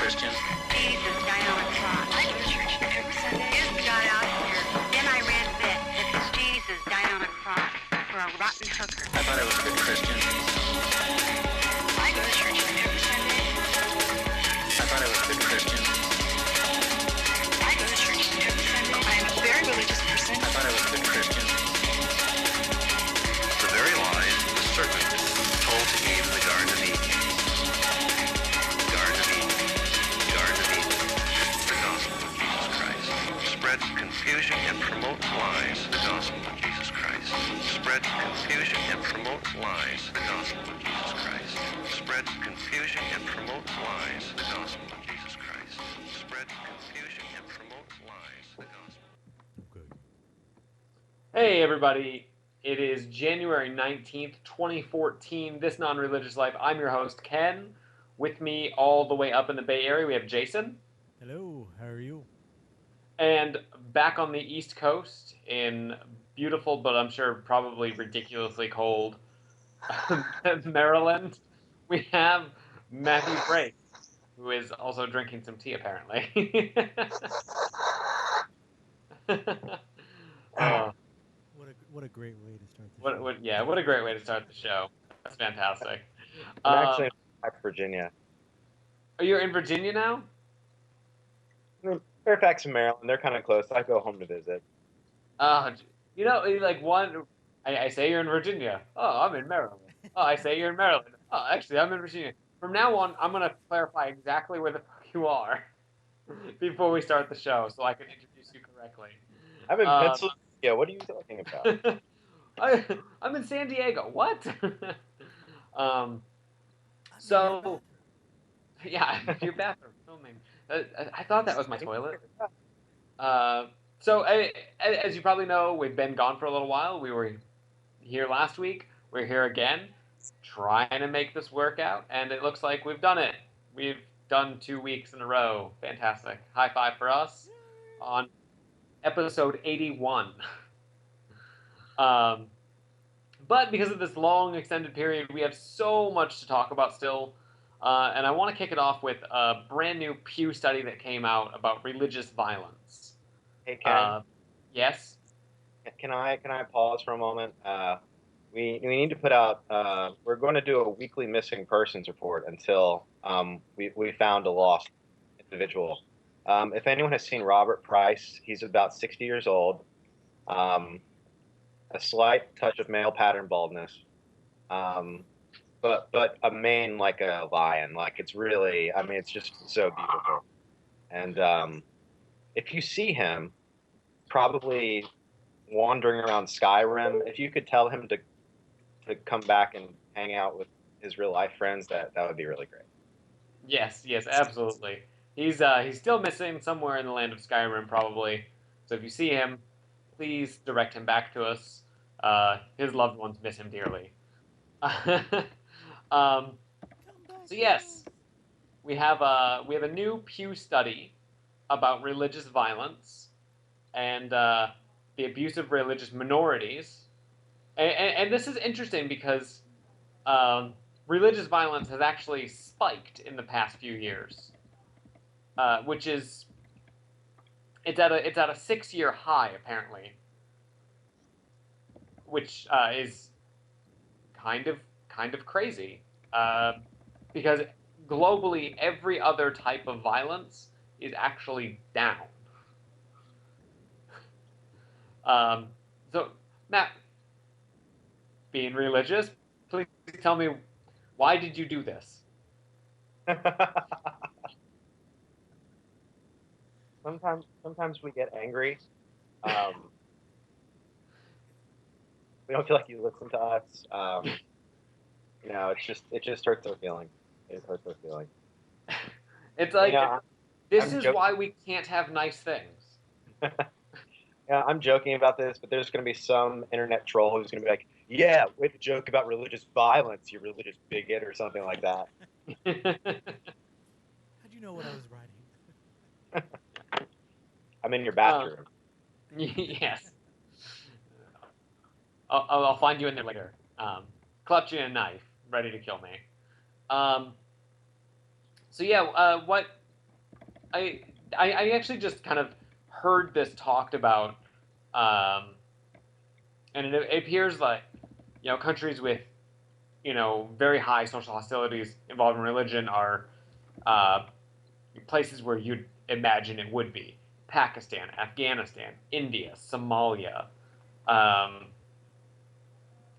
Christian. Jesus died on a cross. I go to church every Sunday. This guy out here. Then I read this, that Jesus died on a cross for a rotten hooker. I thought I was a good Christian. I go to church every Sunday. I thought I was a good Christian. I go to church every Sunday. I'm a very religious person. I thought I was a good Christian. The very lies the serpent told to Eve in the Garden of Eden. Garden of Eden. Garden of Eden. The gospel of Jesus Christ. Spreads confusion and promotes lies. The gospel of Jesus Christ. Spreads confusion and promotes lies. The gospel of Jesus Christ. Spreads confusion and promotes lies. The gospel of Jesus Christ. Spreads confusion and promotes lies. The gospel. Hey everybody, it is January 19th, 2014, This Non-Religious Life. I'm your host, Ken. With me all the way up in the Bay Area, we have Jason. Hello, how are you? And back on the East Coast in beautiful, but I'm sure probably ridiculously cold Maryland, we have Matthew Brace, who is also drinking some tea apparently. What a great way to start the show. What a great way to start the show. That's fantastic. I'm actually in Virginia. Are you in Virginia now? I mean, Fairfax and Maryland, they're kind of close. I go home to visit. I say you're in Virginia. Oh, I'm in Maryland. Oh, I say you're in Maryland. Oh, actually, I'm in Virginia. From now on, I'm going to clarify exactly where the fuck you are before we start the show so I can introduce you correctly. I'm in Pennsylvania. What are you talking about? I'm in San Diego. What? Yeah, your bathroom filming. I thought that was my toilet. As you probably know, we've been gone for a little while. We were here last week. We're here again, trying to make this work out, and it looks like we've done it. We've done 2 weeks in a row. Fantastic. High five for us on episode 81. But because of this long extended period, we have so much to talk about still. And I want to kick it off with a brand new Pew study that came out about religious violence. Hey, Ken. Yes? Can I pause for a moment? We need to put out, we're going to do a weekly missing persons report until we found a lost individual. If anyone has seen Robert Price, he's about 60 years old. A slight touch of male pattern baldness. But a mane like a lion. Like it's really, I mean, it's just so beautiful. And if you see him probably wandering around Skyrim, if you could tell him to come back and hang out with his real life friends, that would be really great. Yes, absolutely. He's still missing somewhere in the land of Skyrim, probably. So if you see him, please direct him back to us. His loved ones miss him dearly. So yes, we have a new Pew study about religious violence and the abuse of religious minorities, and this is interesting because religious violence has actually spiked in the past few years. Which is, it's at a 6-year high apparently, which is kind of crazy, because globally every other type of violence is actually down. So Matt, being religious, please tell me, why did you do this? Sometimes we get angry. We don't feel like you listen to us. It just hurts our feelings. It hurts our feelings. It's like, this is why we can't have nice things. Yeah, I'm joking about this, but there's going to be some internet troll who's going to be like, "Yeah, way to joke about religious violence, you religious bigot," or something like that. How'd you know what I was writing? I'm in your bathroom. Yes. I'll find you in there later. Clutching a knife, ready to kill me. So yeah, what I actually just kind of heard this talked about, and it appears like, countries with, very high social hostilities involving religion are places where you'd imagine it would be. Pakistan, Afghanistan, India, Somalia,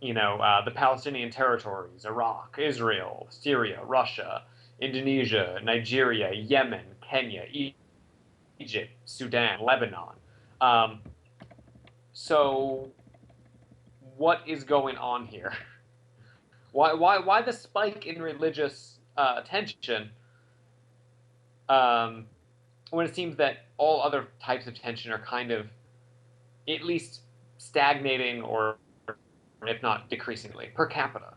the Palestinian territories, Iraq, Israel, Syria, Russia, Indonesia, Nigeria, Yemen, Kenya, Egypt, Sudan, Lebanon. So, what is going on here? Why the spike in religious tension when it seems that all other types of tension are kind of at least stagnating or if not decreasingly per capita?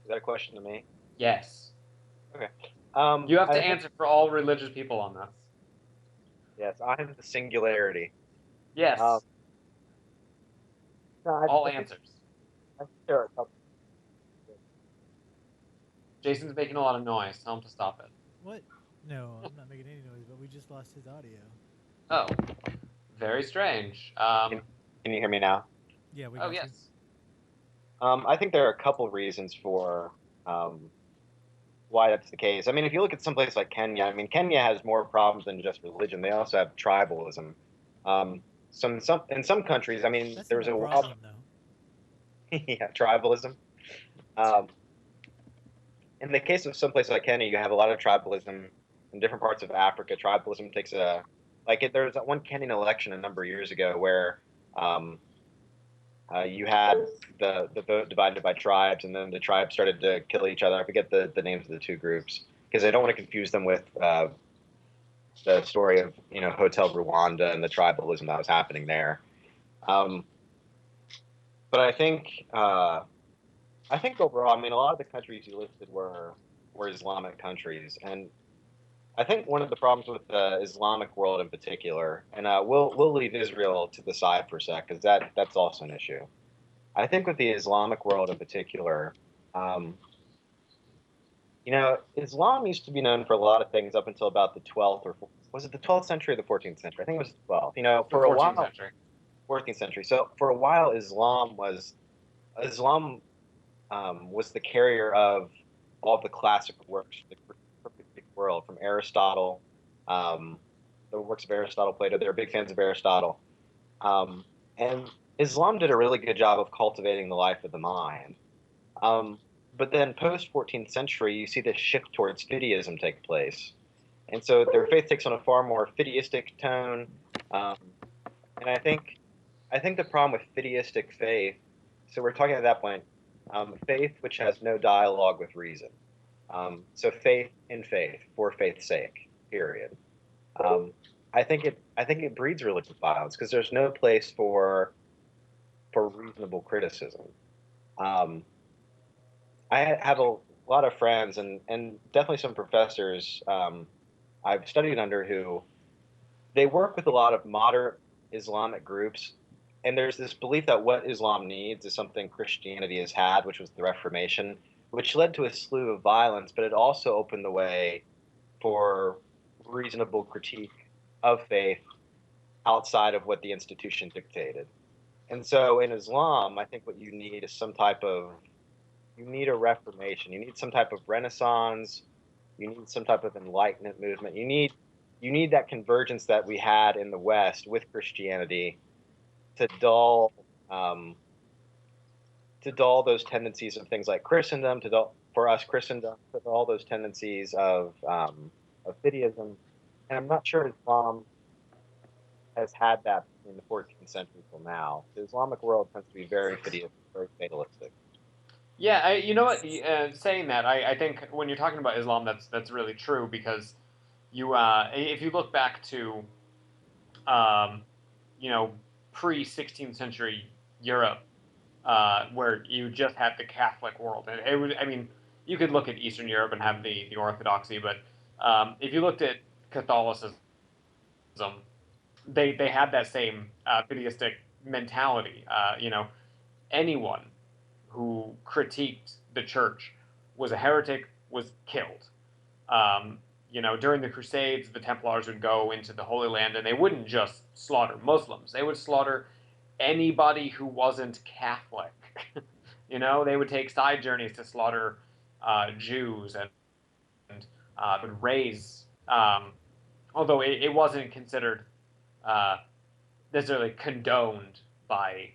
Is that a question to me? Yes. Okay. You have to answer for all religious people on this. Yes, I am the singularity. Yes. All think answers. I think there are a couple. Jason's making a lot of noise. Tell him to stop it. What? No, I'm not making any noise, but we just lost his audio. Oh, very strange. Can you hear me now? Yeah, we Oh, got you. yes. I think there are a couple reasons for why that's the case. I mean, if you look at some place like Kenya, I mean, Kenya has more problems than just religion. They also have tribalism. In some countries, I mean, That's there's not a a problem, though. yeah, tribalism. In the case of some place like Kenya, you have a lot of tribalism. In different parts of Africa, tribalism takes there was that one Kenyan election a number of years ago where you had the vote divided by tribes, and then the tribes started to kill each other. I forget the names of the two groups because I don't want to confuse them with the story of Hotel Rwanda and the tribalism that was happening there. But I think overall, I mean, a lot of the countries you listed were Islamic countries, and I think one of the problems with the Islamic world in particular, and we'll leave Israel to the side for a sec because that's also an issue. I think with the Islamic world in particular, Islam used to be known for a lot of things up until about the 12th or was it the 12th century or the 14th century? I think it was the 12th. For a while, 14th century. So for a while, Islam was the carrier of all of the classical works, the Greek world, from Aristotle, the works of Aristotle, Plato. They're big fans of Aristotle, and Islam did a really good job of cultivating the life of the mind. But then post 14th century, you see this shift towards fideism take place, and so their faith takes on a far more fideistic tone. And I think the problem with fideistic faith. So we're talking at that point. Faith which has no dialogue with reason. So faith in faith for faith's sake. Period. I think it breeds religious violence because there's no place for reasonable criticism. I have a lot of friends and definitely some professors I've studied under who they work with a lot of moderate Islamic groups. And there's this belief that what Islam needs is something Christianity has had, which was the Reformation, which led to a slew of violence, but it also opened the way for reasonable critique of faith outside of what the institution dictated. And so in Islam, I think what you need is you need a reformation. You need some type of renaissance. You need some type of enlightenment movement. You need that convergence that we had in the West with Christianity to dull those tendencies of things like Christendom, Christendom, to dull those tendencies of fideism. And I'm not sure Islam has had that in the 14th century till now. The Islamic world tends to be very fideistic, very fatalistic. Yeah, you know what? Saying that, I think when you're talking about Islam, that's really true because if you look back to, pre-16th century Europe, where you just had the Catholic world, and it would, I mean, you could look at Eastern Europe and have the Orthodoxy, but if you looked at Catholicism, they had that same fideistic mentality. Anyone who critiqued the church was a heretic, was killed. during the Crusades, the Templars would go into the Holy Land, and they wouldn't just slaughter Muslims. They would slaughter anybody who wasn't Catholic. They would take side journeys to slaughter Jews and would raise, although it wasn't considered necessarily condoned by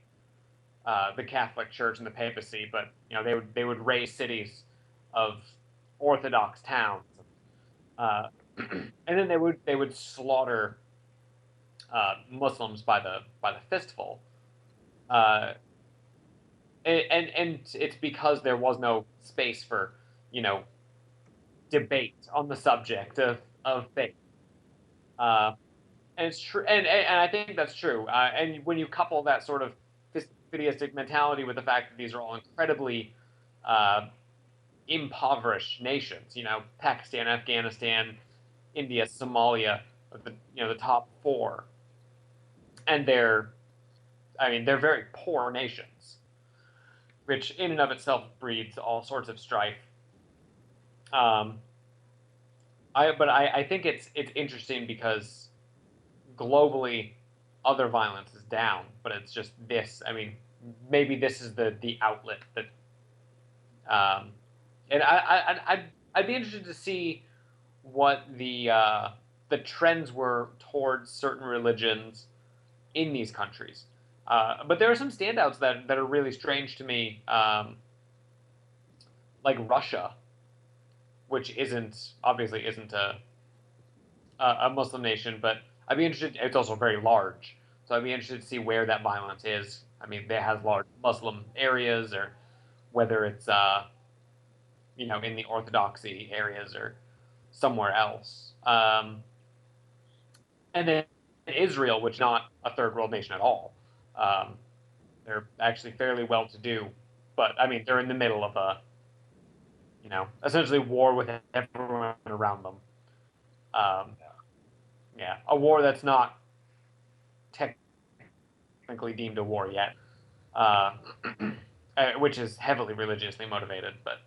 the Catholic Church and the papacy, but they would raise cities of Orthodox towns, and then they would slaughter Muslims by the fistful, and it's because there was no space for debate on the subject of faith. And it's true, and I think that's true. And when you couple that sort of fideistic mentality with the fact that these are all incredibly impoverished nations, Pakistan, Afghanistan, India, Somalia, the top four, and they're very poor nations, which in and of itself breeds all sorts of strife. I think it's interesting because globally, other violence is down, but it's just this. Maybe this is the outlet that. And I'd be interested to see what the trends were towards certain religions in these countries. But there are some standouts that are really strange to me, like Russia, which obviously isn't a Muslim nation, but I'd be interested. It's also very large, so I'd be interested to see where that violence is. It has large Muslim areas, or whether it's in the Orthodoxy areas or somewhere else. And then Israel, which is not a third world nation at all. They're actually fairly well to do, but they're in the middle of a essentially war with everyone around them. A war that's not technically deemed a war yet, which is heavily religiously motivated. But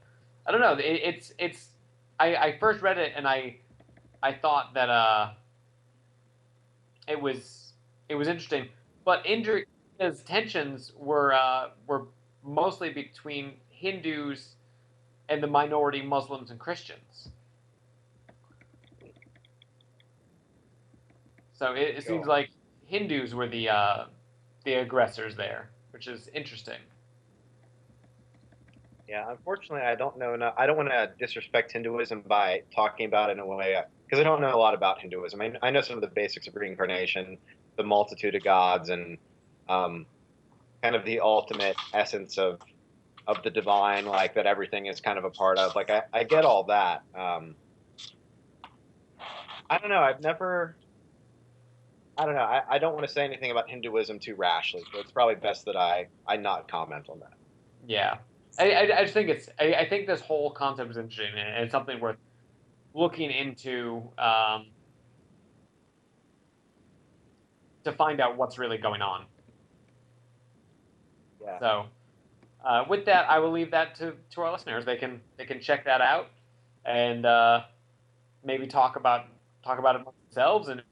I don't know. I first read it and I thought that it was interesting, but India's tensions were mostly between Hindus and the minority Muslims and Christians. So it seems like Hindus were the aggressors there, which is interesting. Yeah, unfortunately, I don't know. I don't want to disrespect Hinduism by talking about it in a way, because I don't know a lot about Hinduism. I know some of the basics of reincarnation, the multitude of gods, and kind of the ultimate essence of the divine, like that everything is kind of a part of. Like I get all that. I don't know. I don't know. I don't want to say anything about Hinduism too rashly, so it's probably best that I not comment on that. Yeah. I just think I think this whole concept is interesting, and it's something worth looking into to find out what's really going on. Yeah. So, with that, I will leave that to our listeners. They can check that out and maybe talk about it among themselves and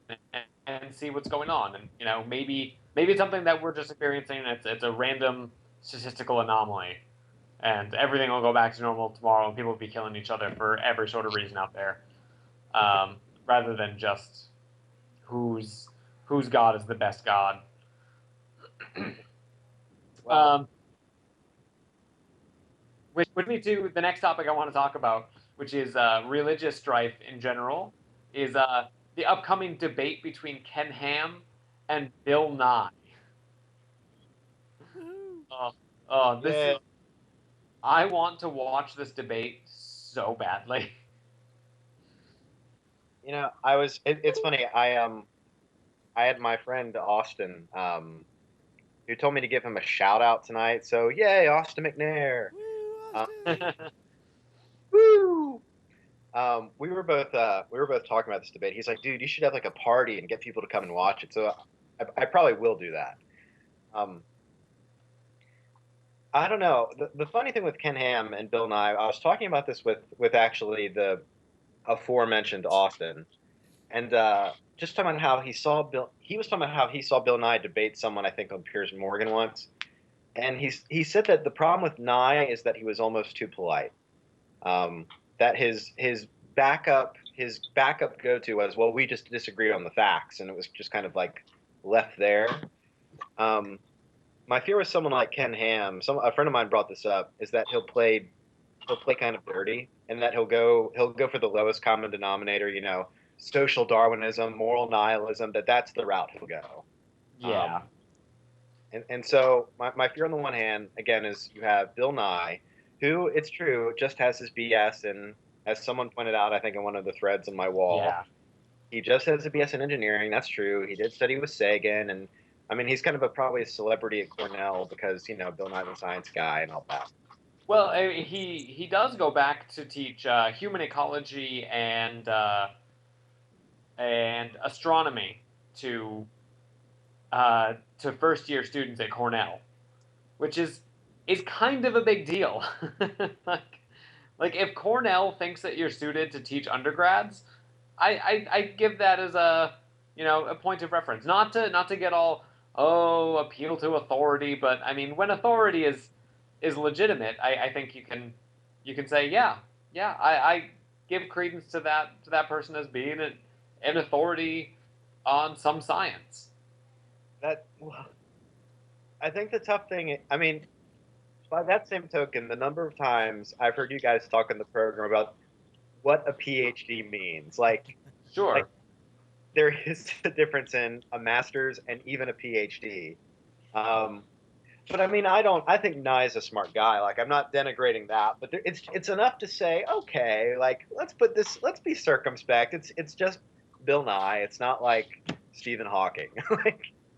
see what's going on. And maybe it's something that we're just experiencing. It's a random statistical anomaly. And everything will go back to normal tomorrow, and people will be killing each other for every sort of reason out there, rather than just whose God is the best God. Which brings me to the next topic I want to talk about, which is religious strife in general, is the upcoming debate between Ken Ham and Bill Nye. This is... I want to watch this debate so badly. It's funny. I had my friend Austin, who told me to give him a shout out tonight. So yay, Austin McNair! Woo! We were both talking about this debate. He's like, dude, you should have like a party and get people to come and watch it. So I probably will do that. I don't know. The funny thing with Ken Ham and Bill Nye, I was talking about this with actually the aforementioned Austin, and just talking about how he was talking about how he saw Bill Nye debate someone, I think, on Piers Morgan once, and he said that the problem with Nye is that he was almost too polite. That his backup go-to was, well, we just disagreed on the facts, and it was just kind of like left there. My fear with someone like Ken Ham, a friend of mine brought this up, is that he'll play kind of dirty, and that he'll go for the lowest common denominator, social Darwinism, moral nihilism. That's the route he'll go. Yeah. And so my fear on the one hand, again, is you have Bill Nye, who, it's true, just has his BS, and as someone pointed out, I think in one of the threads on my wall, Yeah. he just has a BS in engineering. That's true. He did study with Sagan, and I mean, he's kind of probably a celebrity at Cornell because, Bill Nye's a science guy and all that. Well, he does go back to teach human ecology and astronomy to first year students at Cornell, which is kind of a big deal. like if Cornell thinks that you're suited to teach undergrads, I give that as a point of reference. Not to get all appeal to authority, but I mean, when authority is legitimate, I think you can say I give credence to that person as being an authority on some science. I think the tough thing, I mean, by that same token, the number of times I've heard you guys talk in the program about what a PhD means, Sure. Like, there is a difference in a master's and even a PhD. But I mean, I think Nye's a smart guy. Like, I'm not denigrating that, but it's enough to say, okay, let's be circumspect. It's just Bill Nye. It's not like Stephen Hawking.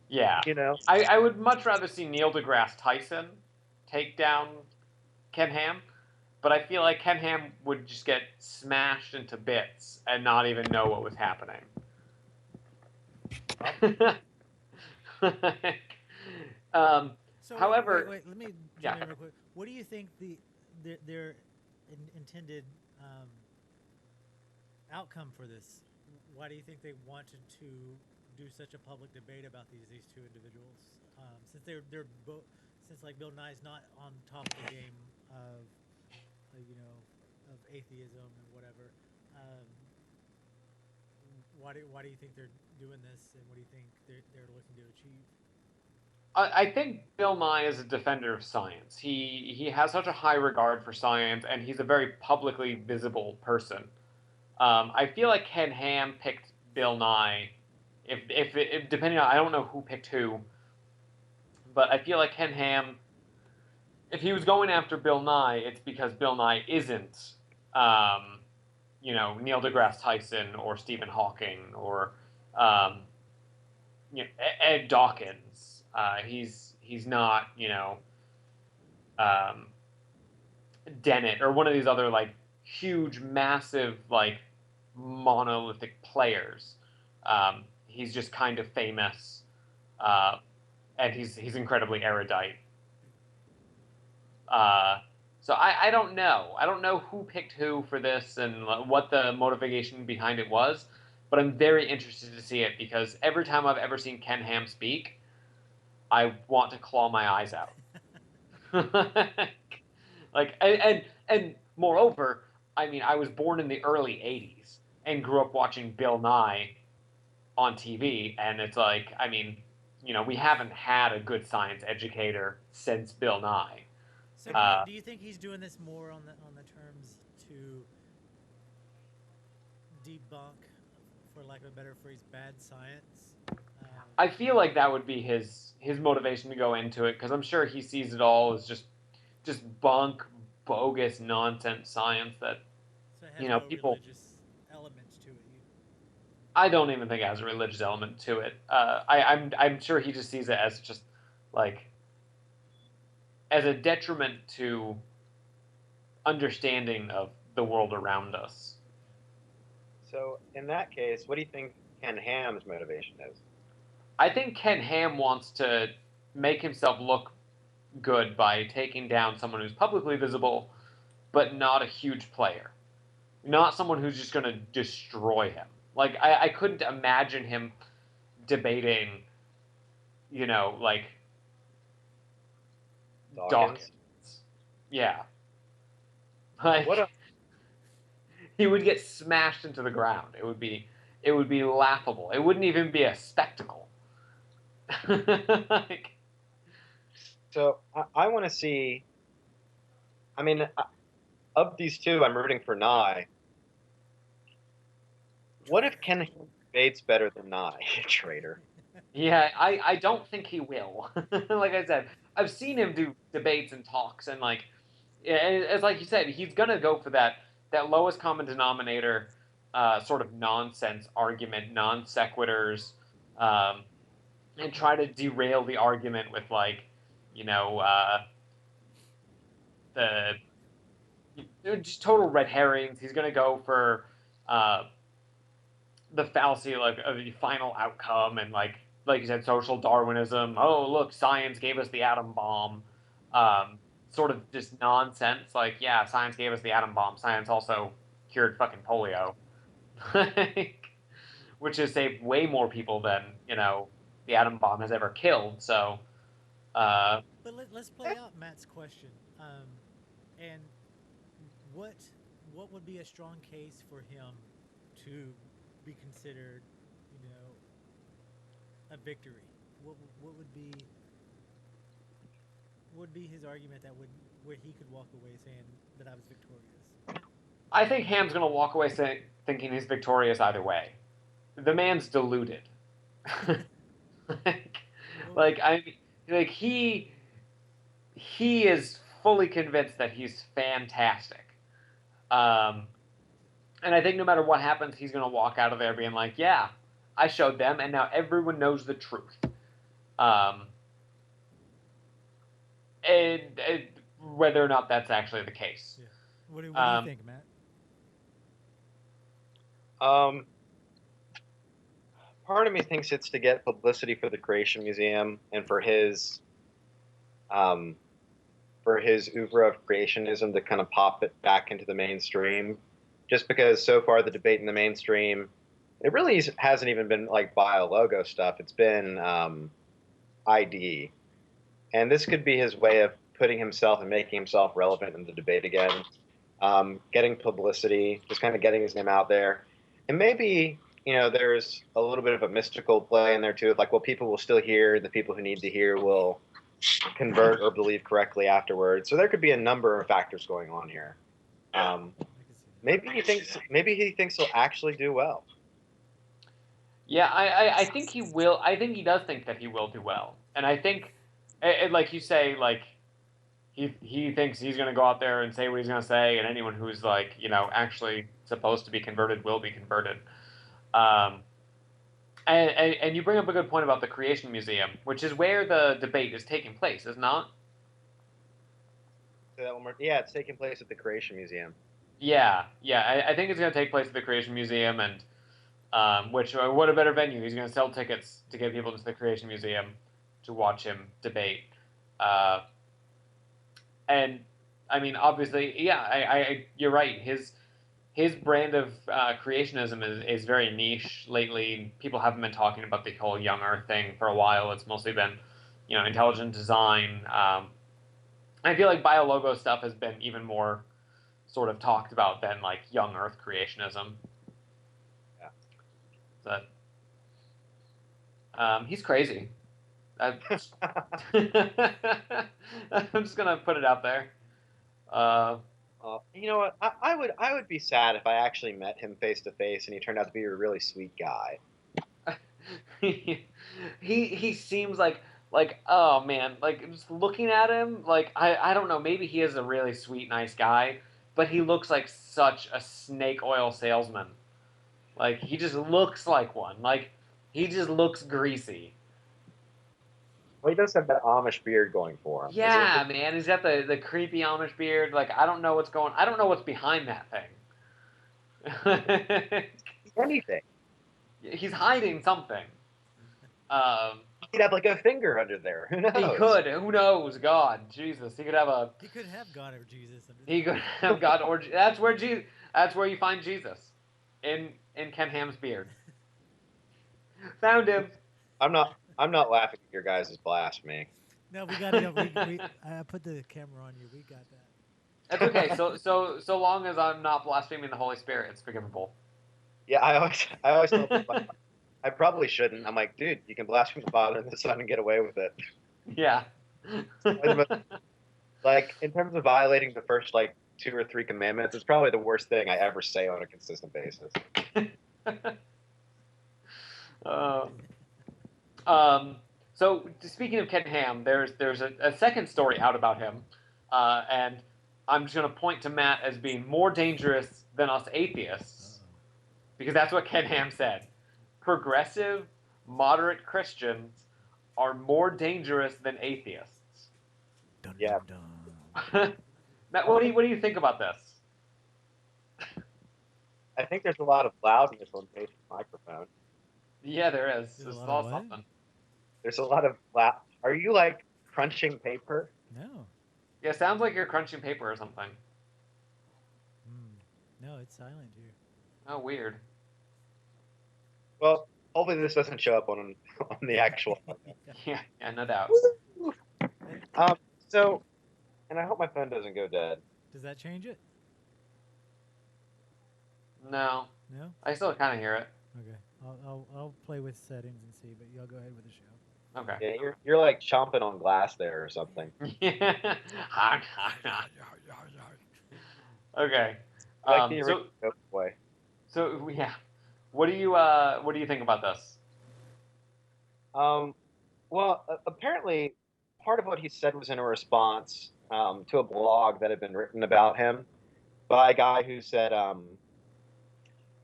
Yeah. I would much rather see Neil deGrasse Tyson take down Ken Ham, but I feel like Ken Ham would just get smashed into bits and not even know what was happening. However, wait, let me jump in real quick. What do you think their intended outcome for this? Why do you think they wanted to do such a public debate about these two individuals? Since they're both, since like Bill Nye's not on top of the game of of atheism and whatever. Why do you think they're doing this, and what do you think they're looking to achieve? I think Bill Nye is a defender of science. He has such a high regard for science, and he's a very publicly visible person. I feel like Ken Ham picked Bill Nye, if depending on, I don't know who picked who, but I feel like Ken Ham, if he was going after Bill Nye, it's because Bill Nye isn't, Neil deGrasse Tyson or Stephen Hawking or Ed Dawkins. He's not, Dennett or one of these other like huge, massive, like monolithic players. He's just kind of famous, and he's incredibly erudite. So I don't know. I don't know who picked who for this and what the motivation behind it was, but I'm very interested to see it because every time I've ever seen Ken Ham speak, I want to claw my eyes out. And moreover, I mean, I was born in the early 80s and grew up watching Bill Nye on TV, and it's like, I mean, we haven't had a good science educator since Bill Nye. So do you think he's doing this more on the terms to debunk, for lack of a better phrase, bad science? I feel like that would be his motivation to go into it, because I'm sure he sees it all as just bunk, bogus, nonsense science that, so it has no people. Religious elements to it. I don't even think it has a religious element to it. I'm sure he just sees it as just like as a detriment to understanding of the world around us. So in that case, what do you think Ken Ham's motivation is? I think Ken Ham wants to make himself look good by taking down someone who's publicly visible, but not a huge player. not someone who's just going to destroy him. Like, I couldn't imagine him debating, you know, like, Dawkins. Yeah. Like, What a he would get smashed into the ground. It would be laughable. It wouldn't even be a spectacle. Like, So I want to see. I mean, of these two, I'm rooting for Nye. What if Ken debates better than Nye, traitor? yeah, I don't think he will. Like I said, I've seen him do debates and talks, and like, as like you said, he's gonna go for that lowest common denominator, sort of nonsense argument, non sequiturs, and try to derail the argument with like, you know, the just total red herrings. He's gonna go for the fallacy like of the final outcome, and like you said, social Darwinism. Oh, look, science gave us the atom bomb. Sort of just nonsense. Like, yeah, science gave us the atom bomb. Science also cured fucking polio, which has saved way more people than, you know, the atom bomb has ever killed. So, But let's play out Matt's question. And what would be a strong case for him to be considered, you know, a victory? What would be his argument that would where he could walk away saying that I was victorious? I think Ham's gonna walk away thinking he's victorious either way. The man's deluded. He is fully convinced that he's fantastic. And I think no matter what happens, he's gonna walk out of there being like, yeah, I showed them, and now everyone knows the truth. And whether or not that's actually the case. Yeah. What do you think, Matt? Part of me thinks it's to get publicity for the Creation Museum and for his oeuvre of creationism to kind of pop it back into the mainstream. Just because so far the debate in the mainstream, it really hasn't even been like bio logo stuff. It's been ID. And this could be his way of putting himself and making himself relevant in the debate again, getting publicity, just kind of getting his name out there. And maybe, you know, there's a little bit of a mystical play in there too, of like, well, people will still hear, the people who need to hear will convert or believe correctly afterwards. So there could be a number of factors going on here. Maybe he thinks he'll actually do well. Yeah, I think he will. I think he does think that he will do well. And I think, like you say, like, he thinks he's going to go out there and say what he's going to say, and anyone who's, like, you know, actually supposed to be converted will be converted. And you bring up a good point about the Creation Museum, which is where the debate is taking place, is not? Say that one more. Yeah, it's taking place at the Creation Museum. Yeah. I think it's going to take place at the Creation Museum, and which, what a better venue. He's going to sell tickets to get people to the Creation Museum to watch him debate. And, I mean, obviously, yeah, you're right. His brand of creationism is very niche lately. People haven't been talking about the whole young Earth thing for a while. It's mostly been, you know, intelligent design. I feel like biologo stuff has been even more sort of talked about than like young Earth creationism. Yeah. But he's crazy. I'm just gonna put it out there. You know what? I would be sad if I actually met him face to face and he turned out to be a really sweet guy. he seems like oh man, like just looking at him, like I don't know, maybe he is a really sweet, nice guy, but he looks like such a snake oil salesman. Like he just looks like one. Like he just looks greasy. Well, he does have that Amish beard going for him. Yeah, man, he's got the creepy Amish beard. Like I don't know what's behind that thing. Anything. He's hiding something. He'd have like a finger under there. Who knows? He could. Who knows? God, Jesus. He could have God or Jesus. He could have God or that's where Jesus. That's where you find Jesus, in Ken Ham's beard. Found him. I'm not laughing at your guys' blasphemy. No, we got it. I put the camera on you. We got that. That's okay. So long as I'm not blaspheming the Holy Spirit, it's forgivable. Yeah, I always tell people, I probably shouldn't. I'm like, dude, you can blaspheme the Father and the Son and get away with it. Yeah. Like, in terms of violating the first, like, 2 or 3 commandments, it's probably the worst thing I ever say on a consistent basis. So speaking of Ken Ham, there's a second story out about him, and I'm just going to point to Matt as being more dangerous than us atheists, because that's what Ken Ham said. Progressive, moderate Christians are more dangerous than atheists. Dun, Yeah. dun, dun. Matt, what do you think about this? I think there's a lot of loudness on Jason's microphone. Yeah, there is. There's a There's lot of all what? something. There's a lot of loud. Are you, like, crunching paper? No. Yeah, it sounds like you're crunching paper or something. No, it's silent here. Oh, weird. Well, hopefully this doesn't show up on the actual. Yeah, no doubt. So, and I hope my phone doesn't go dead. Does that change it? No, No. I still kind of hear it. Okay. I'll play with settings and see, but y'all go ahead with the show. Okay. Yeah, you're like chomping on glass there or something. Yeah. Okay. Like the original boy. So yeah, what do you think about this? Well, apparently, part of what he said was in a response to a blog that had been written about him by a guy who said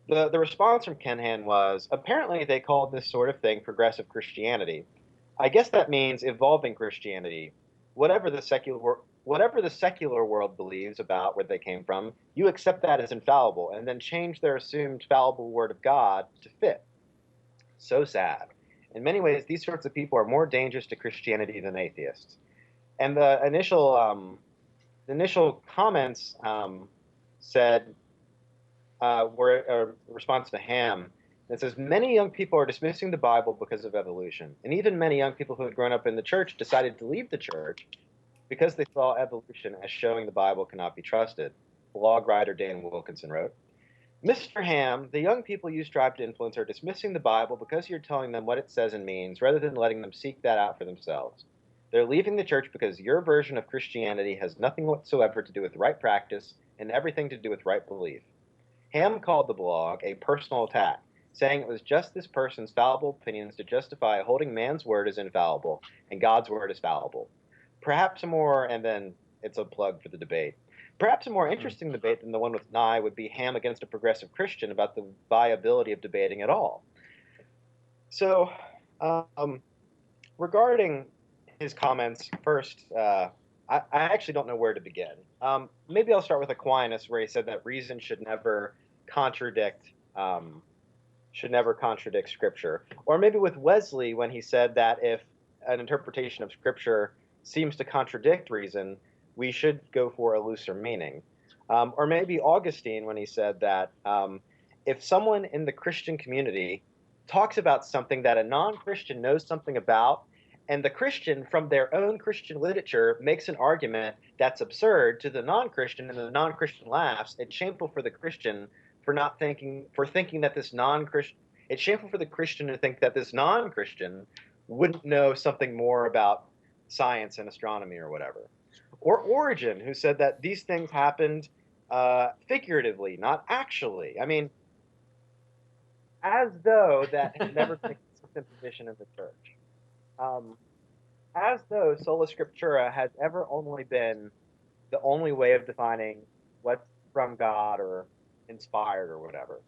the response from Ken Ham was, apparently they called this sort of thing progressive Christianity. I guess that means evolving Christianity. Whatever the secular world believes about where they came from, you accept that as infallible and then change their assumed fallible word of God to fit. So sad. In many ways, these sorts of people are more dangerous to Christianity than atheists. And the initial comments said, were a response to Ham. It says, many young people are dismissing the Bible because of evolution. And even many young people who had grown up in the church decided to leave the church because they saw evolution as showing the Bible cannot be trusted. Blog writer Dan Wilkinson wrote, Mr. Ham, the young people you strive to influence are dismissing the Bible because you're telling them what it says and means rather than letting them seek that out for themselves. They're leaving the church because your version of Christianity has nothing whatsoever to do with right practice and everything to do with right belief. Ham called the blog a personal attack, saying it was just this person's fallible opinions to justify holding man's word as infallible and God's word as fallible. Perhaps a more, and then it's a plug for the debate, perhaps a more interesting debate than the one with Nye would be Ham against a progressive Christian about the viability of debating at all. So, regarding his comments, first, I actually don't know where to begin. Maybe I'll start with Aquinas, where he said that reason should never contradict Scripture. Or maybe with Wesley, when he said that if an interpretation of Scripture seems to contradict reason, we should go for a looser meaning. Or maybe Augustine, when he said that if someone in the Christian community talks about something that a non-Christian knows something about, and the Christian from their own Christian literature makes an argument that's absurd to the non-Christian, and the non-Christian laughs, it's shameful for the Christian thinking that this non-Christian, it's shameful for the Christian to think that this non-Christian wouldn't know something more about science and astronomy or whatever. Or Origen, who said that these things happened figuratively, not actually. I mean, as though that had never been a consistent position in the church. As though sola scriptura has ever only been the only way of defining what's from God or inspired or whatever.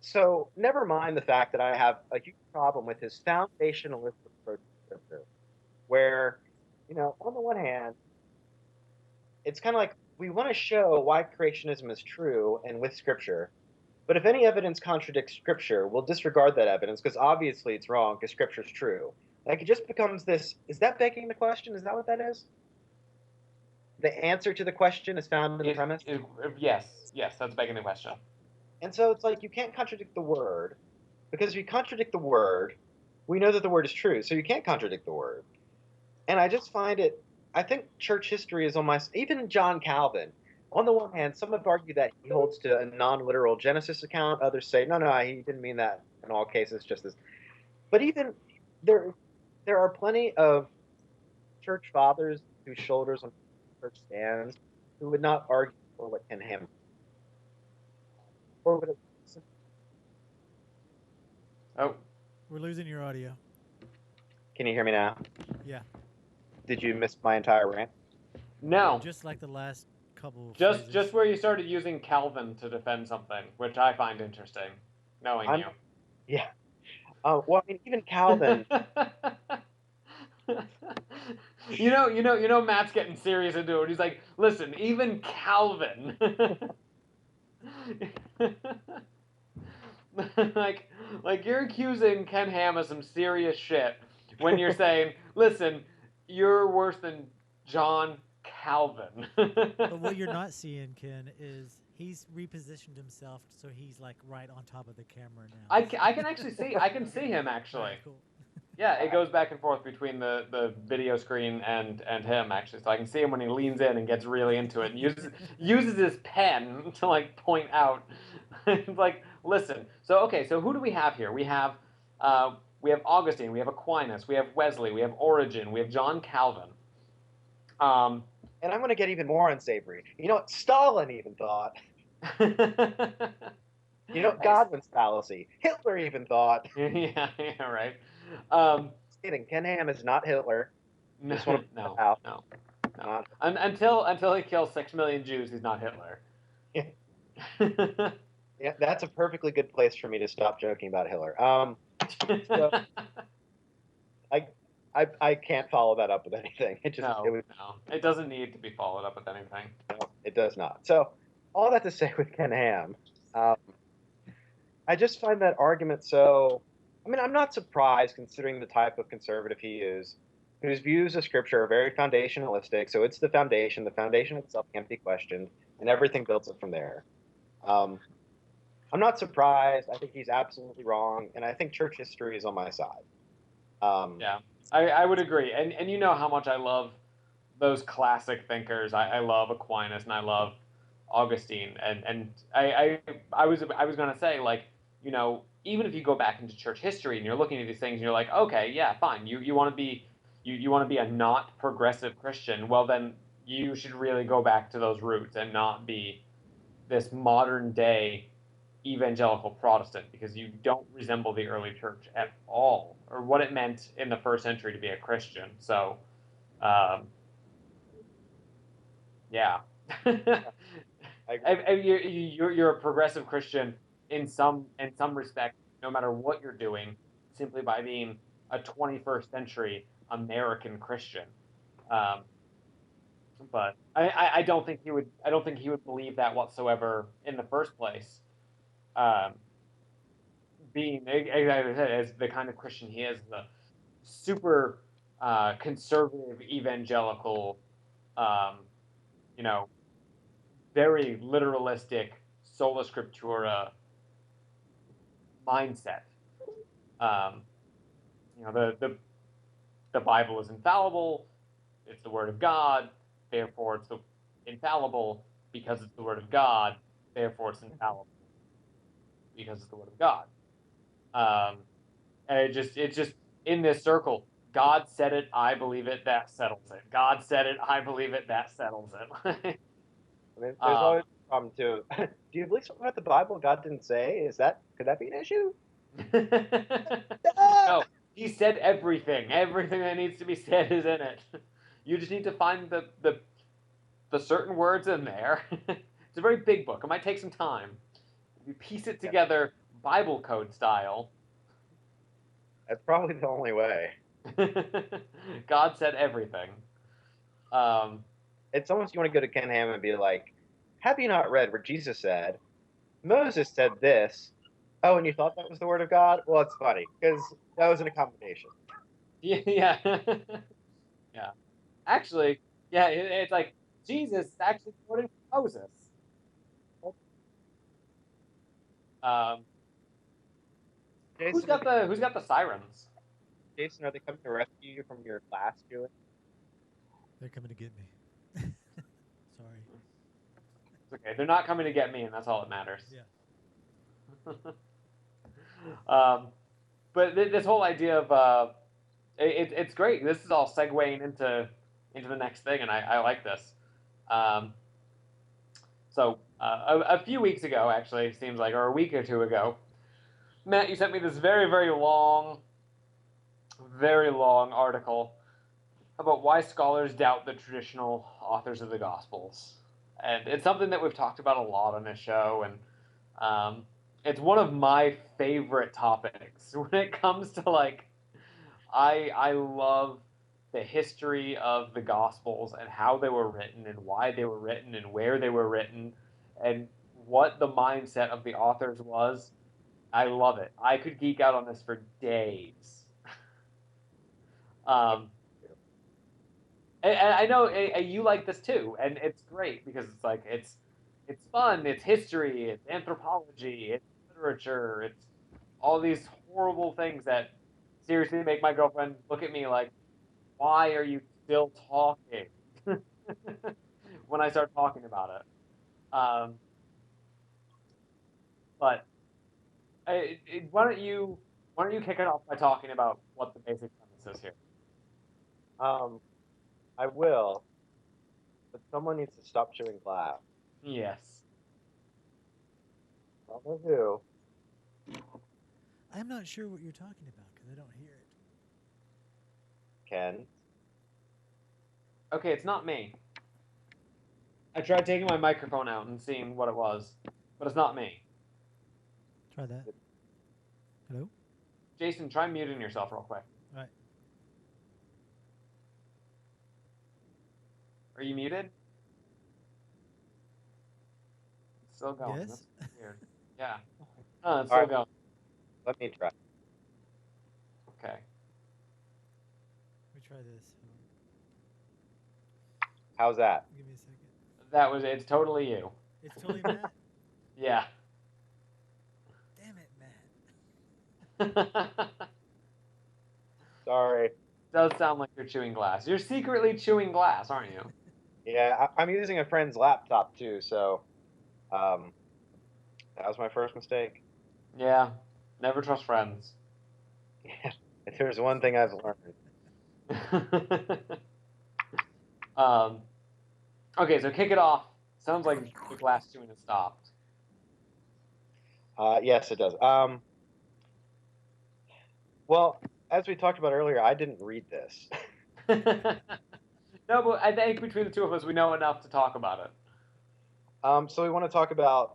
So never mind the fact that I have a huge problem with his foundationalist approach to scripture, where, on the one hand, it's kind of like we want to show why creationism is true and with scripture, but if any evidence contradicts Scripture, we'll disregard that evidence because obviously it's wrong because Scripture's true. Like, it just becomes this, is that begging the question? Is that what that is? the answer to the question is found in the premise. Yes, that's begging the question. And so it's like you can't contradict the word, because if you contradict the word, we know that the word is true, so you can't contradict the word. And I just find it, I think church history is almost, even John Calvin, on the one hand, some have argued that he holds to a non-literal Genesis account. Others say, no, he didn't mean that in all cases, just as. But even there are plenty of church fathers whose shoulders on church stands who would not argue for what Ken Ham or would have. Oh, We're losing your audio. Can you hear me now? Yeah. Did you miss my entire rant? no. Just like the last couple of Just phrases. where you started using Calvin to defend something, which I find interesting, knowing you. Yeah. Well, I mean, even Calvin. you know, Matt's getting serious into it. He's like, listen, even Calvin. like you're accusing Ken Ham of some serious shit when you're saying, listen, you're worse than John Calvin. But what you're not seeing, Ken, is he's repositioned himself so he's like right on top of the camera now. I can actually see. I can see him actually. Alright, cool. Yeah, it goes back and forth between the video screen and him actually. So I can see him when he leans in and gets really into it and uses his pen to like point out. It's like, listen. So who do we have here? We have Augustine, we have Aquinas, we have Wesley, we have Origen, we have John Calvin. And I'm going to get even more unsavory. You know what Stalin even thought? You know, Godwin's fallacy. Hitler even thought. yeah, right. Kidding. Ken Ham is not Hitler. No, Just want to no, out. no. Until he kills 6 million Jews, he's not Hitler. Yeah, that's a perfectly good place for me to stop joking about Hitler. So, I can't follow that up with anything. It just it doesn't need to be followed up with anything. No, it does not. So, all that to say with Ken Ham, I just find that argument so. I mean, I'm not surprised considering the type of conservative he is, whose views of Scripture are very foundationalistic. So it's the foundation. The foundation itself can't be questioned, and everything builds up from there. I'm not surprised. I think he's absolutely wrong, and I think church history is on my side. Yeah, I would agree. And you know how much I love those classic thinkers. I love Aquinas and I love Augustine. And I was going to say, like, you know, even if you go back into church history and you're looking at these things and you're like, okay, yeah, fine. You want to be a not progressive Christian. Well, then you should really go back to those roots and not be this modern day evangelical Protestant, because you don't resemble the early church at all, or what it meant in the first century to be a Christian. So, yeah. You're a progressive Christian in some respect, no matter what you're doing, simply by being a 21st century American Christian. But I don't think he would believe that whatsoever in the first place. Being as the kind of Christian he is, the super conservative evangelical, you know, very literalistic sola scriptura mindset. You know, the Bible is infallible. It's the Word of God. Therefore, it's infallible because it's the Word of God. Therefore, it's infallible because it's the Word of God. And it's just in this circle. God said it, I believe it, that settles it. God said it, I believe it, that settles it. I mean, there's always a problem too. Do you believe something about the Bible God didn't say? Could that be an issue? No, he said everything. Everything that needs to be said is in it. You just need to find the certain words in there. It's a very big book. It might take some time. You piece it together Bible code style. That's probably the only way. God said everything. It's almost you want to go to Ken Ham and be like, have you not read where Jesus said, Moses said this? Oh, and you thought that was the word of God? Well, it's funny, because that was an accommodation. Yeah. Yeah. Actually, yeah, it's like, Jesus is actually quoting Moses. Who's got the sirens? Jason, are they coming to rescue you from your glass ceiling? They're coming to get me. Sorry. It's okay. They're not coming to get me, and that's all that matters. Yeah. But this whole idea of it's great. This is all segueing into the next thing, and I like this. So a few weeks ago, actually, seems like, or a week or two ago, Matt, you sent me this very, very long article about why scholars doubt the traditional authors of the Gospels. And it's something that we've talked about a lot on this show, and it's one of my favorite topics when it comes to, like, I love the history of the Gospels and how they were written and why they were written and where they were written and what the mindset of the authors was. I love it. I could geek out on this for days. And I know you like this too, and it's great because it's like it's fun, it's history, it's anthropology, it's literature, it's all these horrible things that seriously make my girlfriend look at me like, why are you still talking? When I start talking about it. But why don't you kick it off by talking about what the basic premise is here? I will, but someone needs to stop chewing glass. Yes. I don't know who. I'm not sure what you're talking about because I don't hear it. Ken. Okay, it's not me. I tried taking my microphone out and seeing what it was, but it's not me. Try that. Hello? Jason, try muting yourself real quick. All right. Are you muted? It's still going. Yes. That's weird. Yeah. Oh, it's All still right. going. Let me try. Okay. Let me try this. How's that? Give me a second. It's totally you. It's totally Matt? Yeah. Damn it, Matt. Sorry. Does sound like you're chewing glass. You're secretly chewing glass, aren't you? Yeah, I'm using a friend's laptop too, so that was my first mistake. Yeah. Never trust friends. Yeah, if there's one thing I've learned. Okay, so kick it off. Sounds like the glass chewing has stopped. Yes, it does. Well, as we talked about earlier, I didn't read this. No, but I think between the two of us, we know enough to talk about it. So we want to talk about.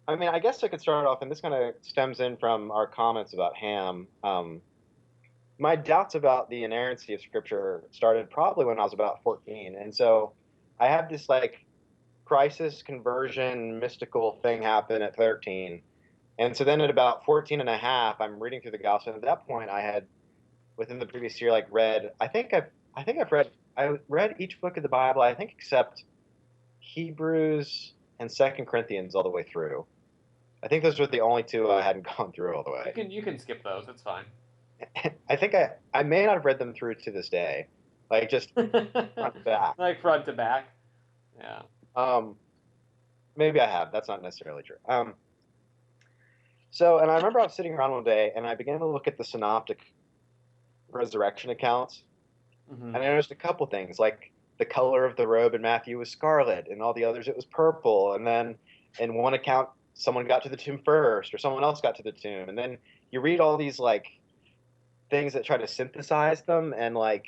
I mean, I guess I could start off, and this kind of stems in from our comments about Hamm. My doubts about the inerrancy of Scripture started probably when I was about 14, and so I had this like crisis conversion mystical thing happen at 13. And so then at about 14 and a half, I'm reading through the gospel. And at that point, I had, within the previous year, like read, I read each book of the Bible, I think, except Hebrews and 2 Corinthians all the way through. I think those were the only two I hadn't gone through all the way. You can skip those. It's fine. I think I may not have read them through to this day, like just front to back. Like front to back. Yeah. Maybe I have. That's not necessarily true. So, and I remember I was sitting around one day, and I began to look at the synoptic resurrection accounts, Mm-hmm. and I noticed a couple things, like the color of the robe in Matthew was scarlet, and all the others it was purple, and then in one account someone got to the tomb first, or someone else got to the tomb, and then you read all these like things that try to synthesize them, and like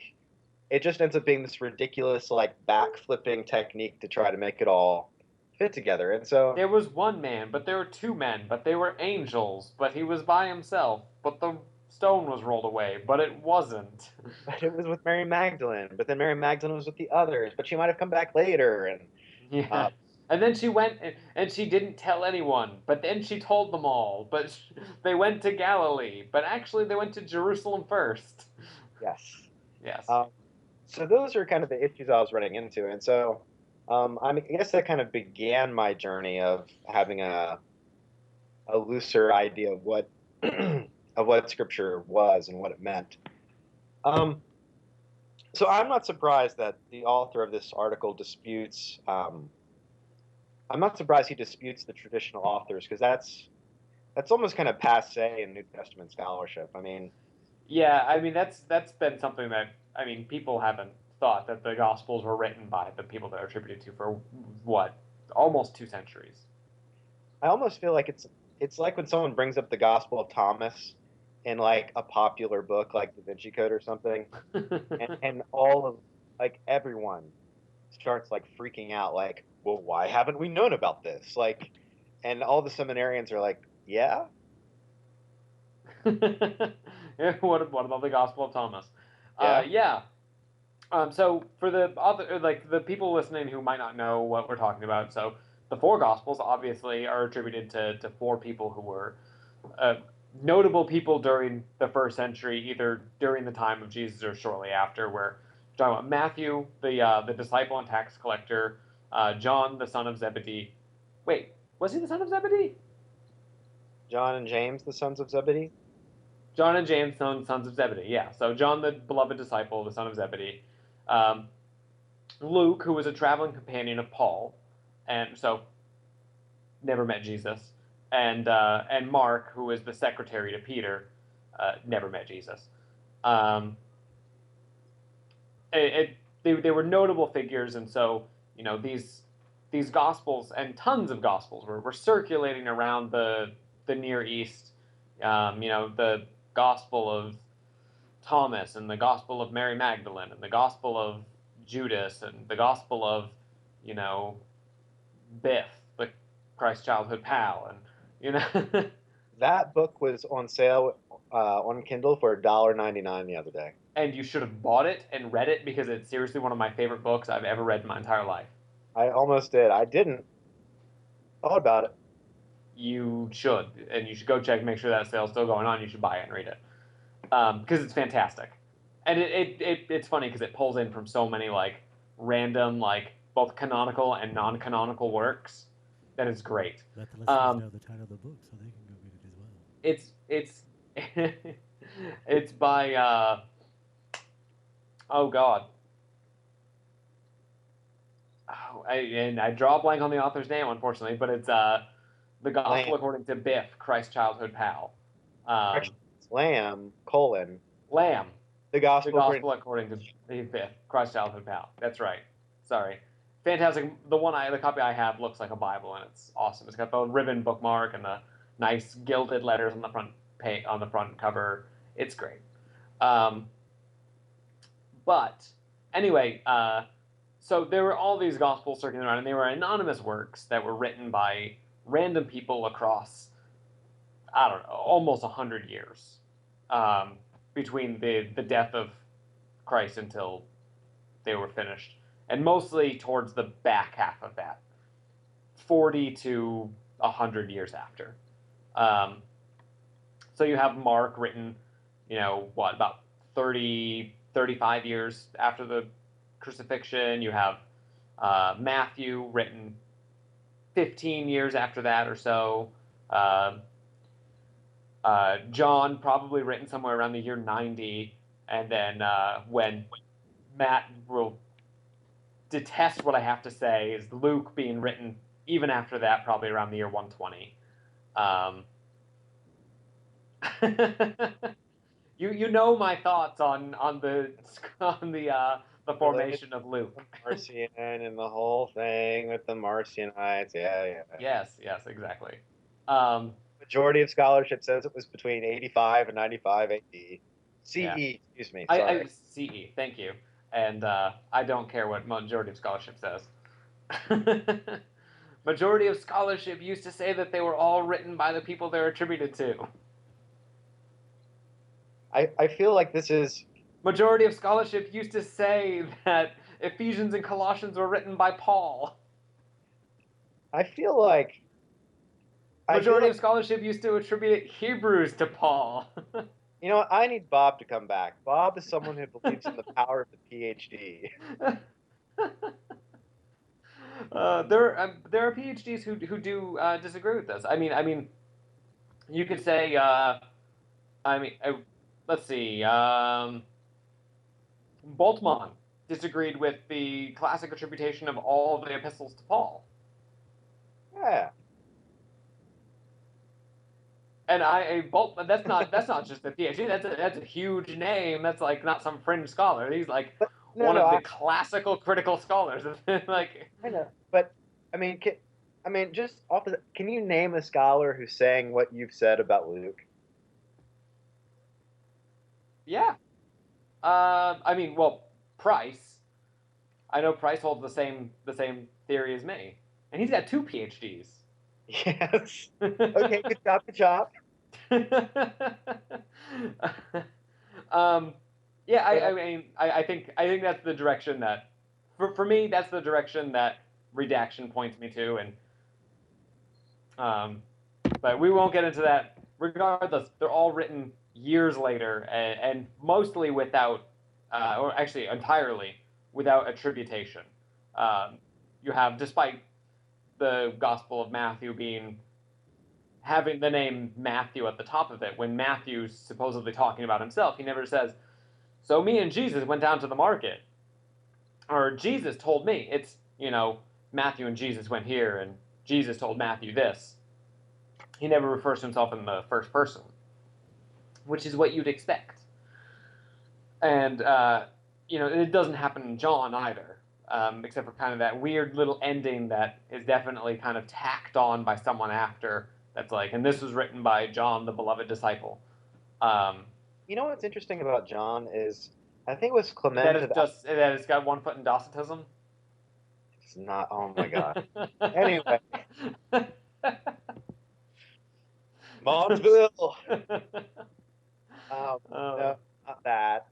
it just ends up being this ridiculous like backflipping technique to try to make it all fit together. And so There was one man, but there were two men, but they were angels, but he was by himself, but the stone was rolled away, but it wasn't. but it was with Mary Magdalene, but then Mary Magdalene was with the others, but she might have come back later. And Yeah. And then she went and she didn't tell anyone, but then she told them all. But they went to Galilee, but actually they went to Jerusalem first. yes. Yes. So those are kind of the issues I was running into, and so I guess that kind of began my journey of having a looser idea of what of what Scripture was and what it meant. Um, so I'm not surprised that the author of this article disputes. I'm not surprised he disputes the traditional authors because that's almost kind of passe in New Testament scholarship. I mean, Yeah, I mean that's been something that I mean people haven't thought that the Gospels were written by the people that are attributed to for what almost 2 centuries. I almost feel like it's like when someone brings up the Gospel of Thomas in like a popular book like Da Vinci Code or something, and all of like everyone starts like freaking out, like, well, why haven't we known about this? Like, and all the seminarians are like, yeah, What about the Gospel of Thomas? yeah, Yeah. So for the other, like the people listening who might not know what we're talking about, so the four Gospels obviously are attributed to four people who were uh, notable people during the first century, either during the time of Jesus or shortly after. We're talking about Matthew, the disciple and tax collector, John, the son of Zebedee. Wait, was he the son of Zebedee? John and James, the sons of Zebedee. John and James, sons of Zebedee. Yeah, so John, the beloved disciple, the son of Zebedee. Um, Luke, who was a traveling companion of Paul, and so never met Jesus, and Mark, who was the secretary to Peter, never met Jesus. Um, they were notable figures, and so these gospels and tons of gospels were circulating around the Near East. The Gospel of Thomas and the Gospel of Mary Magdalene and the Gospel of Judas and the Gospel of, you know, Biff, the Christ childhood pal, and That book was on sale on Kindle for $1.99 the other day. and you should have bought it and read it because it's seriously one of my favorite books I've ever read in my entire life. I almost did. I didn't. Thought about it. You should, and you should go check, make sure that sale's still going on. You should buy it and read it because it's fantastic, and it's funny because it pulls in from so many like random like both canonical and non-canonical works that is great. Let the listeners know the title of the book so they can go read it as well. It's by oh god. Oh, I draw a blank on the author's name, unfortunately, but it's the Gospel Lamb. according to Biff, Christ childhood pal. Actually, it's Lamb, colon, Lamb, the the Gospel. Gospel according to Biff, Christ childhood pal. That's right. Sorry, fantastic. The copy I have looks like a Bible, and it's awesome. It's got the ribbon bookmark and the nice gilded letters on the front cover. It's great. But anyway, so there were all these gospels circulating around, and they were anonymous works that were written by random people across, I don't know, almost 100 years between the death of Christ until they were finished, and mostly towards the back half of that, 40 to 100 years after. So you have Mark written, about 30, 35 years after the crucifixion. You have Matthew written 15 years after that or so. John probably written somewhere around the year 90. And then when Matt will detest what I have to say is Luke being written even after that, probably around the year 120. You know my thoughts on the formation of Luke. Marcion and the whole thing with the Marcionites. Yeah. Yes, exactly. Majority of scholarship says it was between 85 and 95 AD. CE, Yeah. excuse me. Sorry. CE, thank you. And I don't care what majority of scholarship says. Majority of scholarship used to say that they were all written by the people they're attributed to. I feel like this is... Majority of scholarship used to say that Ephesians and Colossians were written by Paul. I feel like... Majority of scholarship used to attribute Hebrews to Paul. You know what? I need Bob to come back. Bob is someone who believes in the power of the PhD. There are PhDs who do disagree with this. I mean, you could say, I mean, let's see, Boltzmann disagreed with the classic attribution of all the epistles to Paul. Yeah. And that's not just a PhD. That's a huge name. That's like not some fringe scholar. He's like But one of the classical critical scholars. Like, I know, but I mean, just off the, can you name a scholar who's saying what you've said about Luke? yeah. I mean, well, Price. I know Price holds the same theory as me, and he's got 2 PhDs. Yes. Okay. Good job. Good job. Yeah, I mean, I think that's the direction that, for me, that's the direction that redaction points me to, and but we won't get into that. Regardless, they're all written years later, and mostly without, or actually entirely without attribution. You have, despite the Gospel of Matthew having the name Matthew at the top of it, when Matthew's supposedly talking about himself, he never says, "So me and Jesus went down to the market," or "Jesus told me." It's, Matthew and Jesus went here, and Jesus told Matthew this. He never refers to himself in the first person, which is what you'd expect. And, it doesn't happen in John either, except for kind of that weird little ending that is definitely kind of tacked on by someone after. That's like, and this was written by John, the beloved disciple. You know what's interesting about John is, I think it was Clement. That it's got one foot in Docetism. It's not. Oh my god. Anyway, Montville. No, not that.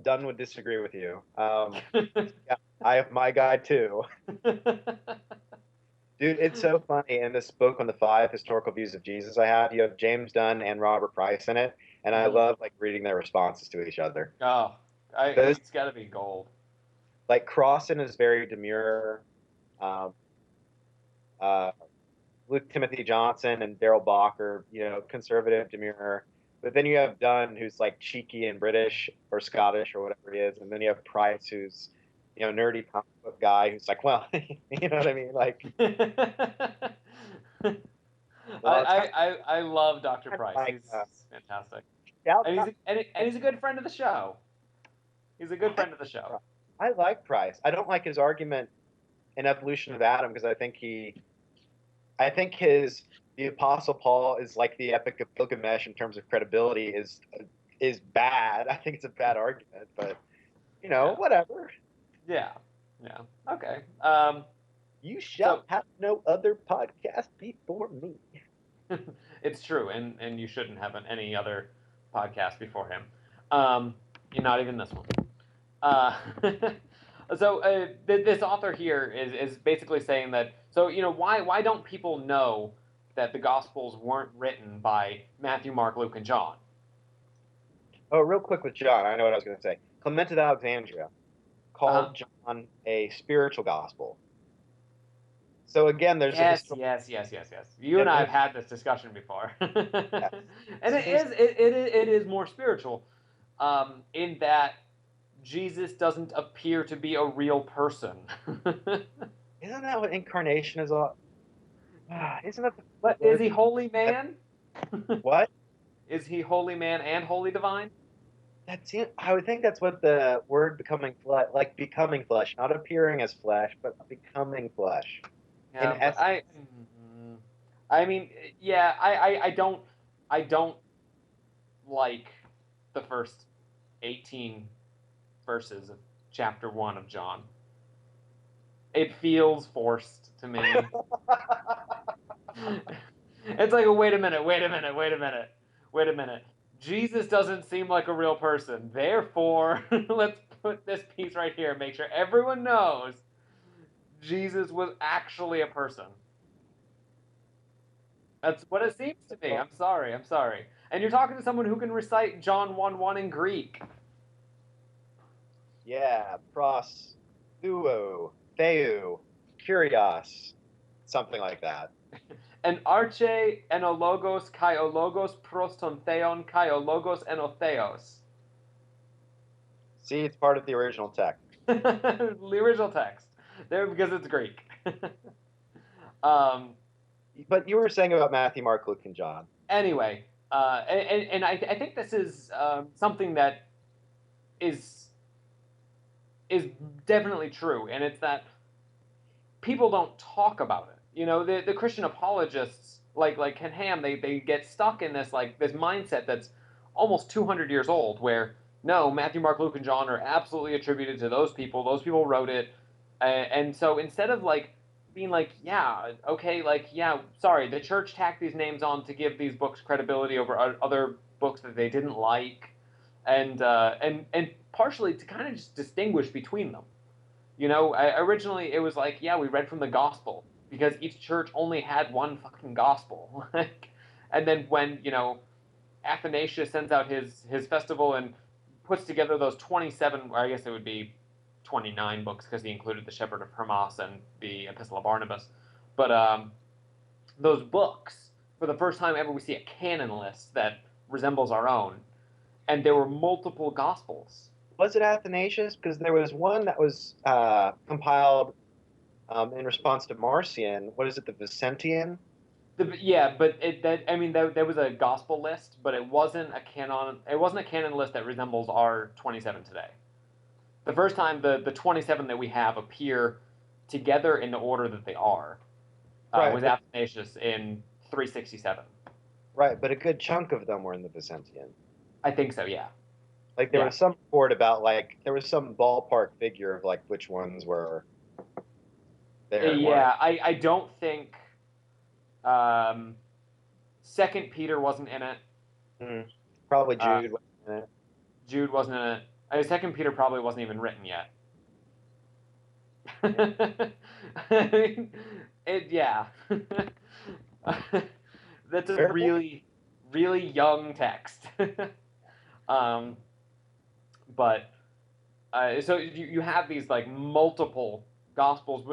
Dunn would disagree with you. Yeah, I have my guy too. Dude, it's so funny. In this book on the 5 historical views of Jesus I have, you have James Dunn and Robert Price in it, and I love reading their responses to each other. Oh, it's got to be gold. Like Crossan is very demure. Luke Timothy Johnson and Daryl Bach are, conservative, demure. But then you have Dunn, who's like cheeky and British or Scottish or whatever he is, and then you have Price, who's nerdy comic book guy who's like, well, you know what I mean? Like, I love Dr. Price. He's fantastic. And he's a good friend of the show. He's a good friend of the show. I like Price. I don't like his argument in Evolution of Adam because I think the Apostle Paul is like the Epic of Gilgamesh in terms of credibility is bad. I think it's a bad argument, but whatever. Yeah. Okay. You shall have no other podcast before me. It's true, and you shouldn't have any other podcast before him. Not even this one. So this author here is basically saying that. So why don't people know that the Gospels weren't written by Matthew, Mark, Luke, and John? Oh, real quick with John, I know what I was going to say. Clement of Alexandria called John a spiritual gospel. So again, there's yes. You and I have had this discussion before, yes. And it is more spiritual, in that Jesus doesn't appear to be a real person. Isn't that what incarnation is all? Isn't that? But is he holy man? What? Is he holy man and holy divine? I would think that's what the word becoming flesh, not appearing as flesh, but becoming flesh. Yeah, I don't like the first 18 verses of chapter 1 of John. It feels forced to me. It's like, wait a minute. Jesus doesn't seem like a real person. Therefore, let's put this piece right here and make sure everyone knows Jesus was actually a person. That's what it seems to me. I'm sorry. And you're talking to someone who can recite John 1:1 in Greek. Yeah, pros, thuo, theu, kurios, something like that. And arche enologos kai ologos proston theon kai ologos enotheos. See, it's part of the original text. The original text. There, because it's Greek. But you were saying about Matthew, Mark, Luke, and John. Anyway, and I think this is something that is definitely true, and it's that people don't talk about it. You know, the Christian apologists, like Ken Ham, they get stuck in this this mindset that's almost 200 years old, where no, Matthew, Mark, Luke, and John are absolutely attributed to those people. Those people wrote it, and so instead of being yeah, okay, yeah, sorry, the church tacked these names on to give these books credibility over other books that they didn't like, and partially to kind of just distinguish between them. You know, originally it was yeah, we read from the gospel because each church only had one fucking gospel. And then when, Athanasius sends out his festival and puts together those 27, or I guess it would be 29 books because he included the Shepherd of Hermas and the Epistle of Barnabas. But those books, for the first time ever, we see a canon list that resembles our own. And there were multiple gospels. Was it Athanasius? Because there was one that was compiled in response to Marcion. What is it, the Vicentian? Yeah, but there was a gospel list, but it wasn't a canon. It wasn't a canon list that resembles our 27 today. The first time the 27 that we have appear together in the order that they are was Athanasius in 367. Right, but a good chunk of them were in the Vicentian. I think so, yeah. There was some report about there was some ballpark figure of which ones were there. Yeah, I don't think Second Peter wasn't in it. Probably Jude wasn't in it. Jude wasn't in it. Second Peter probably wasn't even written yet. Yeah. That's a really, really young text. But so you have these multiple gospels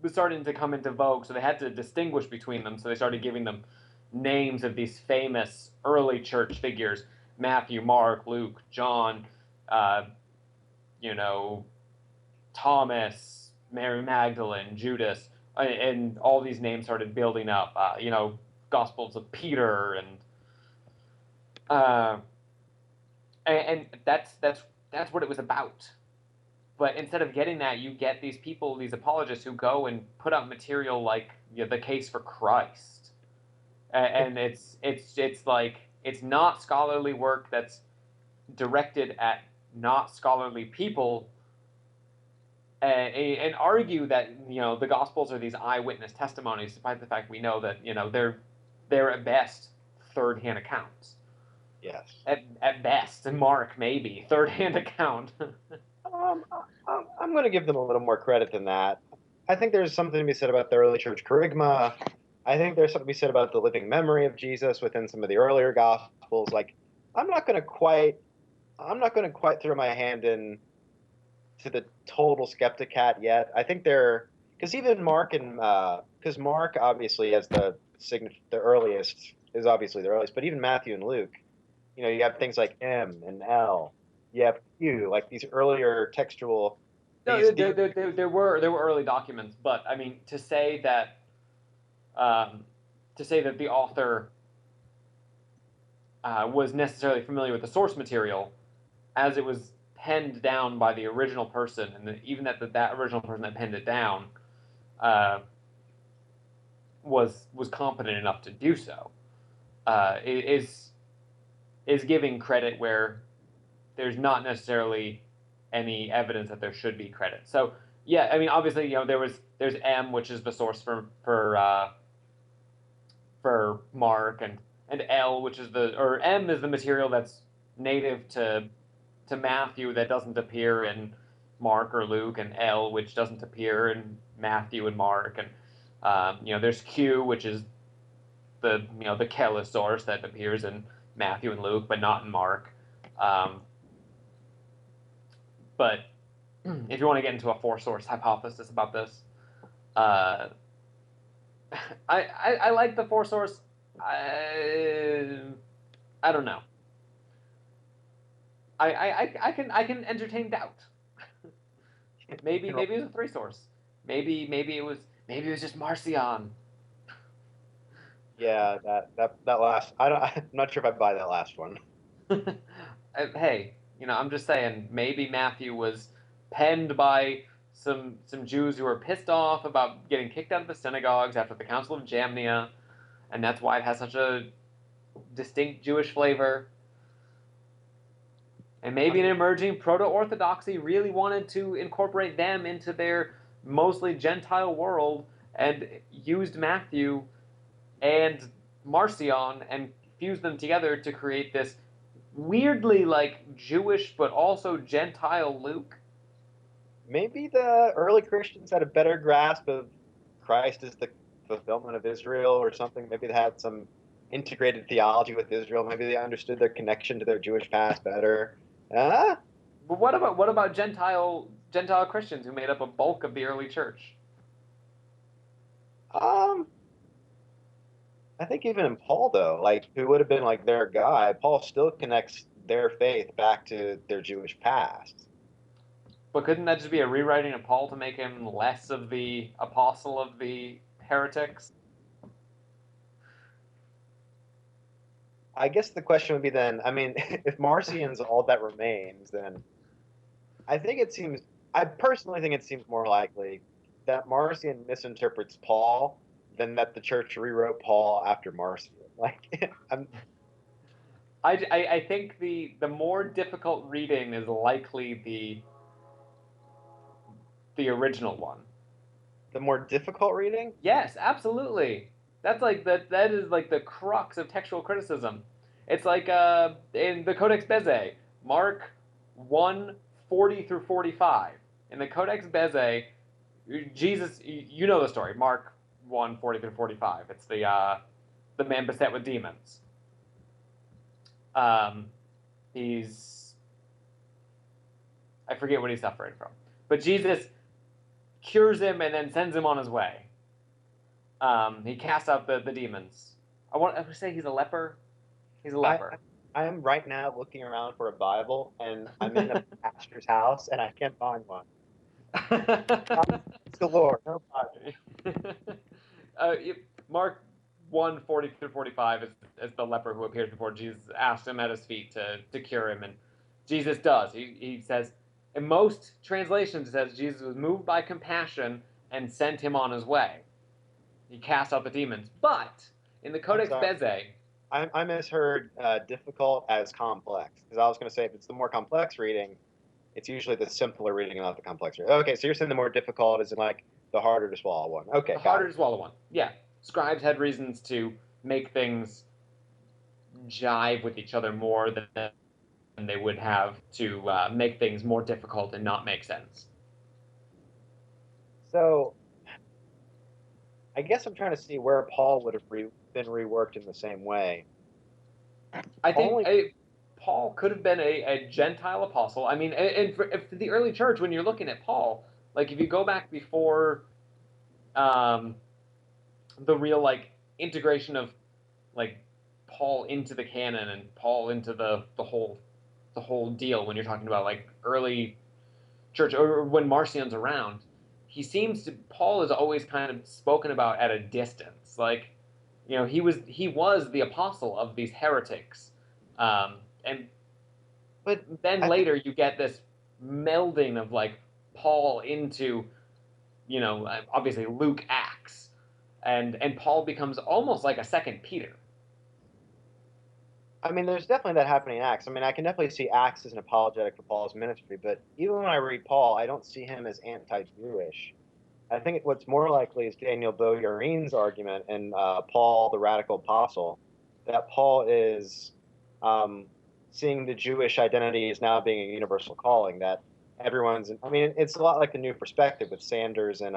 starting to come into vogue, so they had to distinguish between them, so they started giving them names of these famous early church figures: Matthew, Mark, Luke, John, Thomas, Mary Magdalene, Judas, and all these names started building up. Gospels of Peter, and that's what it was about. But instead of getting that, you get these people, these apologists, who go and put out material like the case for Christ, and it's not scholarly work that's directed at not scholarly people, and argue that the Gospels are these eyewitness testimonies, despite the fact we know that they're at best third-hand accounts. Yes. At best, and Mark maybe third-hand account. I'm going to give them a little more credit than that. I think there's something to be said about the early church kerygma. I think there's something to be said about the living memory of Jesus within some of the earlier gospels. I'm not going to quite throw my hand in to the total skepticat yet. I think because even Mark because Mark obviously has the earliest is obviously the earliest, but even Matthew and Luke, you have things like M and L. You have Q, these earlier textual. No, there were early documents, but I mean to say that the author was necessarily familiar with the source material as it was penned down by the original person, and even that original person that penned it down was competent enough to do so, is giving credit where there's not necessarily any evidence that there should be credit. So yeah, I mean obviously there's M, which is the source for Mark, and L, which is M is the material that's native to Matthew that doesn't appear in Mark or Luke, and L, which doesn't appear in Matthew and Mark, and there's Q, which is the Kella source that appears in Matthew and Luke, but not in Mark. But if you want to get into a four-source hypothesis about this, I like the four-source. I don't know. I can entertain doubt. maybe it was a three-source. Maybe it was just Marcion. Yeah, that last. I'm not sure if I buy that last one. Hey, I'm just saying. Maybe Matthew was penned by some Jews who were pissed off about getting kicked out of the synagogues after the Council of Jamnia, and that's why it has such a distinct Jewish flavor. And maybe an emerging proto-Orthodoxy really wanted to incorporate them into their mostly Gentile world and used Matthew and Marcion and fused them together to create this weirdly like Jewish but also Gentile Luke. Maybe the early Christians had a better grasp of Christ as the fulfillment of Israel or something. Maybe they had some integrated theology with Israel. Maybe they understood their connection to their Jewish past better. But what about Gentile Christians who made up a bulk of the early church? I think even in Paul, though, like, who would have been like their guy, Paul still connects their faith back to their Jewish past. But couldn't that just be a rewriting of Paul to make him less of the apostle of the heretics? I guess the question would be then, I mean, if Marcion's all that remains, then I personally think it seems more likely that Marcion misinterprets Paul than that the church rewrote Paul after Marcion. Like, I think the more difficult reading is likely the original one. The more difficult reading? Yes, absolutely. That's like that is like the crux of textual criticism. It's like in the Codex Bezae, Mark 1:40 through 45. In the Codex Bezae, Jesus, you know the story. Mark 1:40 through 45. It's the man beset with demons. He's, I forget what he's suffering from, but Jesus cures him and then sends him on his way. He casts out the demons. I want to say he's a leper. He's a leper. I am right now looking around for a Bible, and I'm in a pastor's house, and I can't find one. It's the Lord, no Bible. Mark 1:40 through 45 is the leper who appears before Jesus, asked him at his feet to cure him, and Jesus does. He says, in most translations, it says Jesus was moved by compassion and sent him on his way. He cast out the demons. But in the Codex Bezae, I misheard difficult as complex, because I was going to say if it's the more complex reading, it's usually the simpler reading, not the complex reading. Okay, so you're saying the more difficult is in like the harder to swallow one. Okay, the harder to swallow one. Yeah, scribes had reasons to make things jive with each other more than they would have to make things more difficult and not make sense. So, I guess I'm trying to see where Paul would have been reworked in the same way. I think Paul could have been a Gentile apostle. I mean, and for the early church, when you're looking at Paul, like if you go back before the real like integration of like Paul into the canon and Paul into the whole deal, when you're talking about like early church or when Marcion's around, Paul is always kind of spoken about at a distance. Like, he was the apostle of these heretics. But then later you get this melding of like Paul into, obviously Luke Acts, and Paul becomes almost like a second Peter. I mean, there's definitely that happening in Acts. I mean, I can definitely see Acts as an apologetic for Paul's ministry, but even when I read Paul, I don't see him as anti-Jewish. I think what's more likely is Daniel Boyarin's argument in Paul, the Radical Apostle, that Paul is seeing the Jewish identity as now being a universal calling, that everyone's, I mean, it's a lot like the New Perspective with Sanders and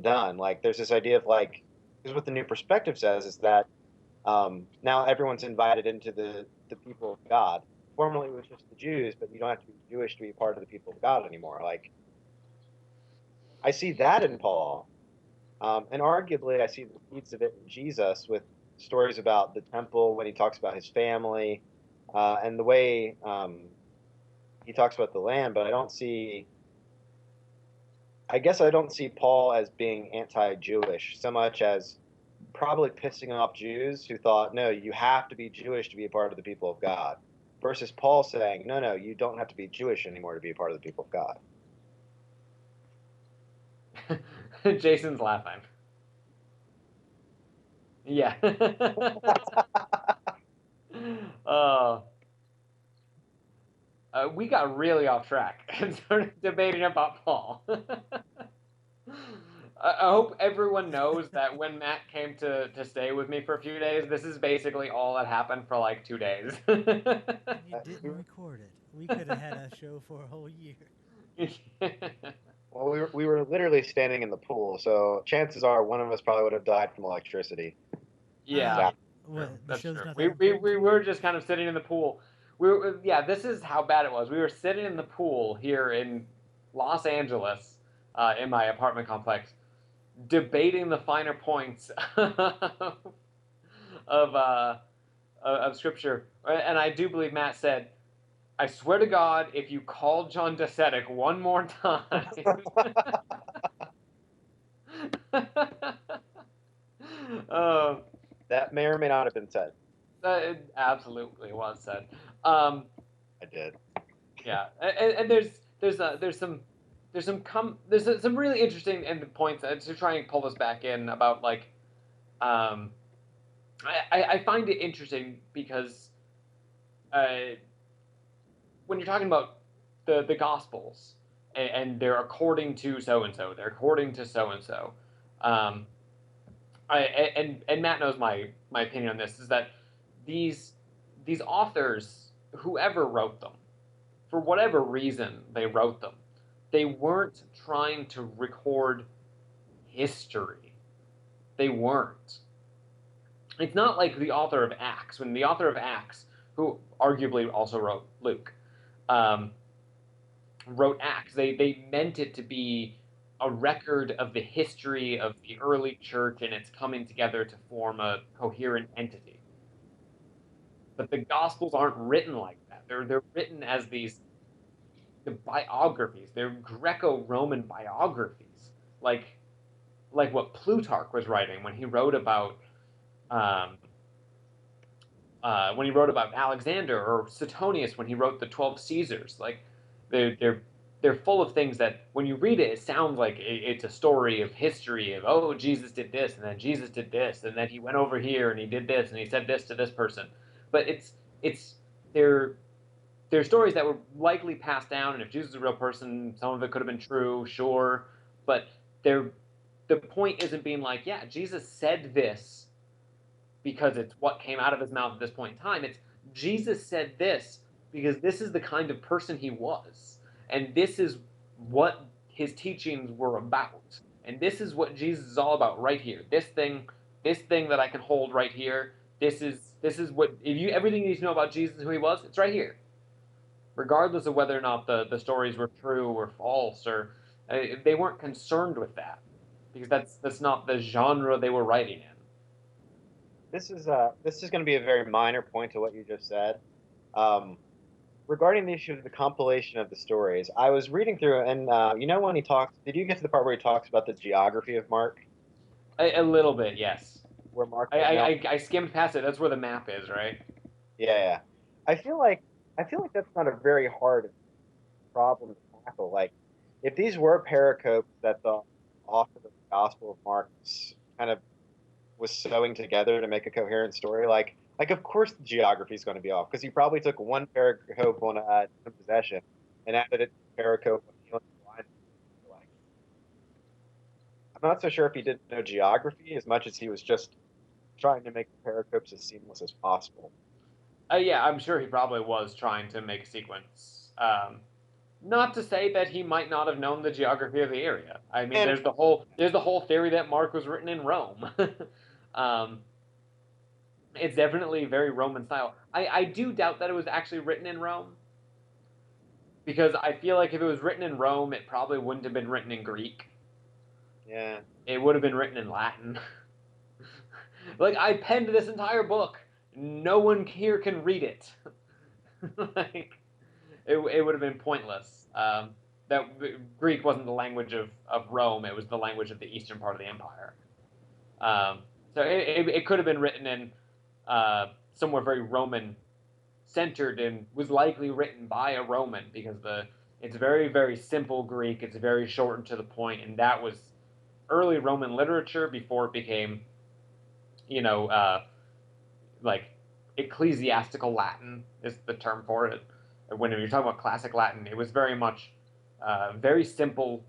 Dunn. Like, there's this idea of like, because what the New Perspective says is that Now everyone's invited into the people of God. Formerly it was just the Jews, but you don't have to be Jewish to be part of the people of God anymore. Like, I see that in Paul. And arguably, I see the seeds of it in Jesus with stories about the temple when he talks about his family and the way he talks about the land. But I guess I don't see Paul as being anti-Jewish so much as probably pissing off Jews who thought, no, you have to be Jewish to be a part of the people of God. Versus Paul saying, no, no, you don't have to be Jewish anymore to be a part of the people of God. Jason's laughing. Yeah. uh, we got really off track and started debating about Paul. I hope everyone knows that when Matt came to stay with me for a few days, this is basically all that happened for like 2 days. And you didn't record it. We could have had a show for a whole year. Well, we were literally standing in the pool, so chances are one of us probably would have died from electricity. Yeah, The show's true. not We that important to you? were just kind of sitting in the pool. This is how bad it was. We were sitting in the pool here in Los Angeles, in my apartment complex, debating the finer points of scripture. And I do believe Matt said, "I swear to God, if you call John Docetic one more time." That may or may not have been said. It absolutely was said. I did. Yeah, and there's some really interesting points to try and pull this back in about like, I find it interesting because when you're talking about the Gospels and they're according to so and so, they're according to so and so. And Matt knows my opinion on this is that these authors, whoever wrote them, for whatever reason they wrote them, they weren't trying to record history. They weren't. It's not like the author of Acts, when the author of Acts, who arguably also wrote Luke, wrote Acts, they meant it to be a record of the history of the early church and its coming together to form a coherent entity. But the Gospels aren't written like that. They're written as the biographies. They're Greco-Roman biographies, like what Plutarch was writing when he wrote about Alexander, or Suetonius when he wrote the 12 Caesars. Like they're full of things that when you read it, it sounds like it's a story of history of, oh, Jesus did this, and then Jesus did this, and then he went over here and he did this, and he said this to this person. But they're stories that were likely passed down, and if Jesus is a real person, some of it could have been true, sure. But the point isn't being like, yeah, Jesus said this because it's what came out of his mouth at this point in time. It's Jesus said this because this is the kind of person he was. And this is what his teachings were about. And this is what Jesus is all about right here. This thing that I can hold right here, this is what, everything you need to know about Jesus and who he was, it's right here. Regardless of whether or not the stories were true or false, or they weren't concerned with that, because that's not the genre they were writing in. This is going to be a very minor point to what you just said. Regarding the issue of the compilation of the stories, I was reading through it, and when he talks, did you get to the part where he talks about the geography of Mark? A little bit, yes. Where Mark? I skimmed past it. That's where the map is, right? Yeah. I feel like that's not a very hard problem to tackle. Like, if these were pericopes that the author of the Gospel of Mark kind of was sewing together to make a coherent story, like of course the geography is going to be off, because he probably took one pericope on possession and added it to pericope on healing blind. Like, I'm not so sure if he didn't know geography as much as he was just trying to make the pericopes as seamless as possible. Yeah, I'm sure he probably was trying to make a sequence. Not to say that he might not have known the geography of the area. I mean, there's the whole theory that Mark was written in Rome. It's definitely very Roman style. I do doubt that it was actually written in Rome, because I feel like if it was written in Rome, it probably wouldn't have been written in Greek. Yeah. It would have been written in Latin. Like, I penned this entire book. No one here can read it. Like, it would have been pointless. That Greek wasn't the language of Rome. It was the language of the eastern part of the empire. So it could have been written in somewhere very Roman centered, and was likely written by a Roman, because it's very, very simple Greek. It's very short and to the point, and that was early Roman literature before it became, like ecclesiastical Latin is the term for it. When you're talking about classic Latin, it was very much very simple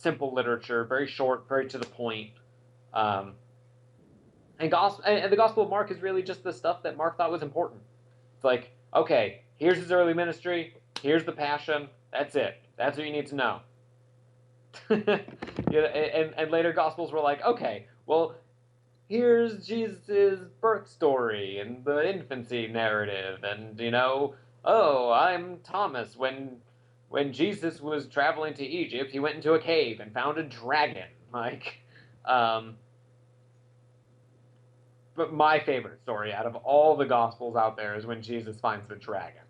literature, very short, very to the point. And the Gospel of Mark is really just the stuff that Mark thought was important. It's like, okay, here's his early ministry, here's the Passion, that's it. That's what you need to know. And later Gospels were like, okay, well, here's Jesus' birth story and the infancy narrative, and oh, I'm Thomas. When Jesus was traveling to Egypt, he went into a cave and found a dragon. But my favorite story out of all the Gospels out there is when Jesus finds the dragon,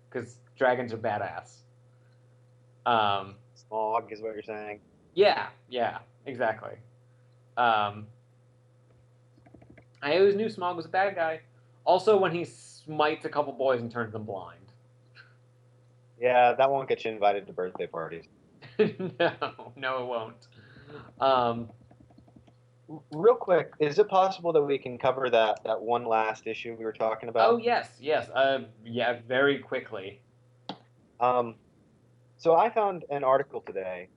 because dragons are badass. Smog is what you're saying. Yeah, exactly. I always knew Smog was a bad guy. Also, when he smites a couple boys and turns them blind. Yeah, that won't get you invited to birthday parties. No, it won't. Real quick, is it possible that we can cover that one last issue we were talking about? Oh, yes. Yeah, very quickly. So I found an article today,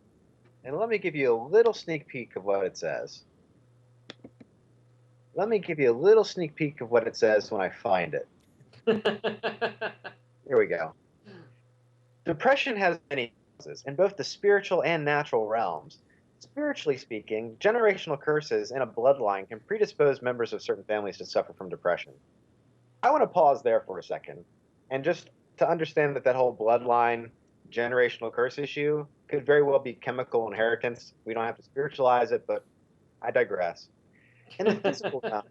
and let me give you a little sneak peek of what it says. Let me give you a little sneak peek of what it says when I find it. Here we go. Depression has many causes in both the spiritual and natural realms. Spiritually speaking, generational curses in a bloodline can predispose members of certain families to suffer from depression. I want to pause there for a second, and just to understand that whole bloodline generational curse issue could very well be chemical inheritance. We don't have to spiritualize it, but I digress. In the physical realm,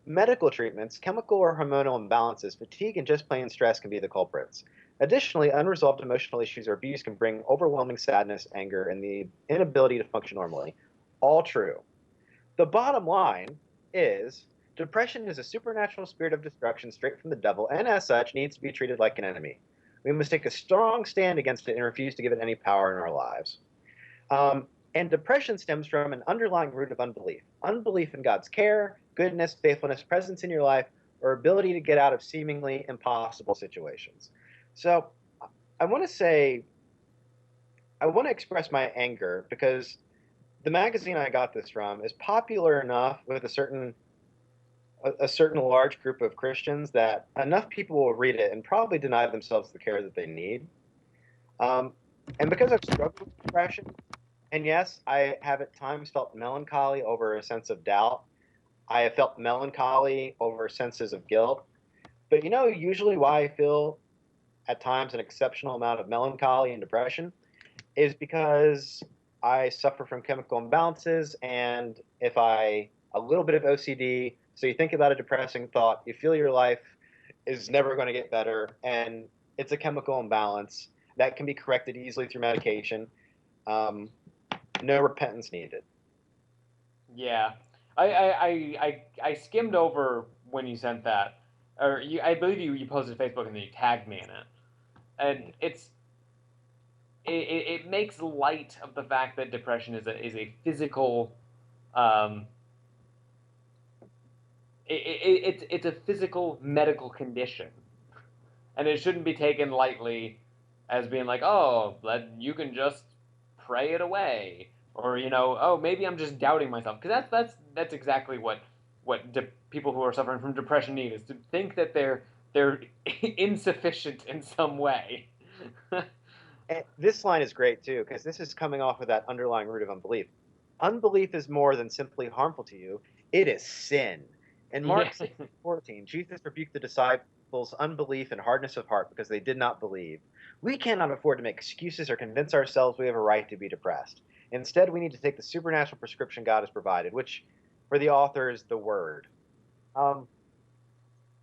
medical treatments, chemical or hormonal imbalances, fatigue, and just plain stress can be the culprits. Additionally, unresolved emotional issues or abuse can bring overwhelming sadness, anger, and the inability to function normally. All true. The bottom line is depression is a supernatural spirit of destruction straight from the devil, and as such needs to be treated like an enemy. We must take a strong stand against it and refuse to give it any power in our lives. And depression stems from an underlying root of unbelief. Unbelief in God's care, goodness, faithfulness, presence in your life, or ability to get out of seemingly impossible situations. So I want to express my anger because the magazine I got this from is popular enough with a certain large group of Christians that enough people will read it and probably deny themselves the care that they need. And because I've struggled with depression, and yes, I have at times felt melancholy over a sense of doubt. I have felt melancholy over senses of guilt. But usually why I feel at times an exceptional amount of melancholy and depression is because I suffer from chemical imbalances, and a little bit of OCD, so you think about a depressing thought, you feel your life is never going to get better, and it's a chemical imbalance that can be corrected easily through medication. No repentance needed. Yeah, I skimmed over when you sent that, or I believe you posted to Facebook and then you tagged me in it, and it makes light of the fact that depression is a physical, it's a physical medical condition, and it shouldn't be taken lightly as being like, oh, you can just pray it away, or oh, maybe I'm just doubting myself, because that's exactly what people who are suffering from depression need, is to think that they're insufficient in some way. And this line is great too, because this is coming off of that underlying root of unbelief. unbelief is more than simply harmful to you. It is sin. In Mark Yeah. 6:14, Jesus rebuked the disciples' unbelief and hardness of heart because they did not believe. We cannot afford to make excuses or convince ourselves we have a right to be depressed. Instead, we need to take the supernatural prescription God has provided, which for the author is the Word. Um,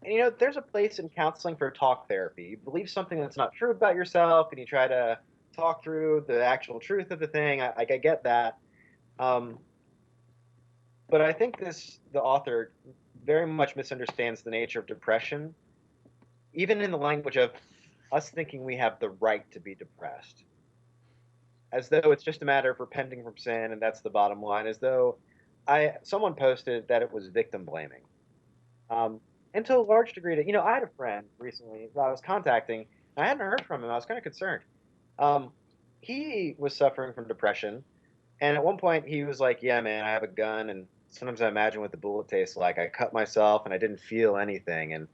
and there's a place in counseling for talk therapy. You believe something that's not true about yourself, and you try to talk through the actual truth of the thing. I get that. Um, but I think the author very much misunderstands the nature of depression, even in the language of us thinking we have the right to be depressed, as though it's just a matter of repenting from sin and that's the bottom line, as though someone posted that it was victim blaming. Um, and to a large degree, I had a friend recently that I was contacting, and I hadn't heard from him. I was kind of concerned. Um, he was suffering from depression, and at one point he was like, "Yeah, man, I have a gun, and sometimes I imagine what the bullet tastes like. I cut myself, and I didn't feel anything." And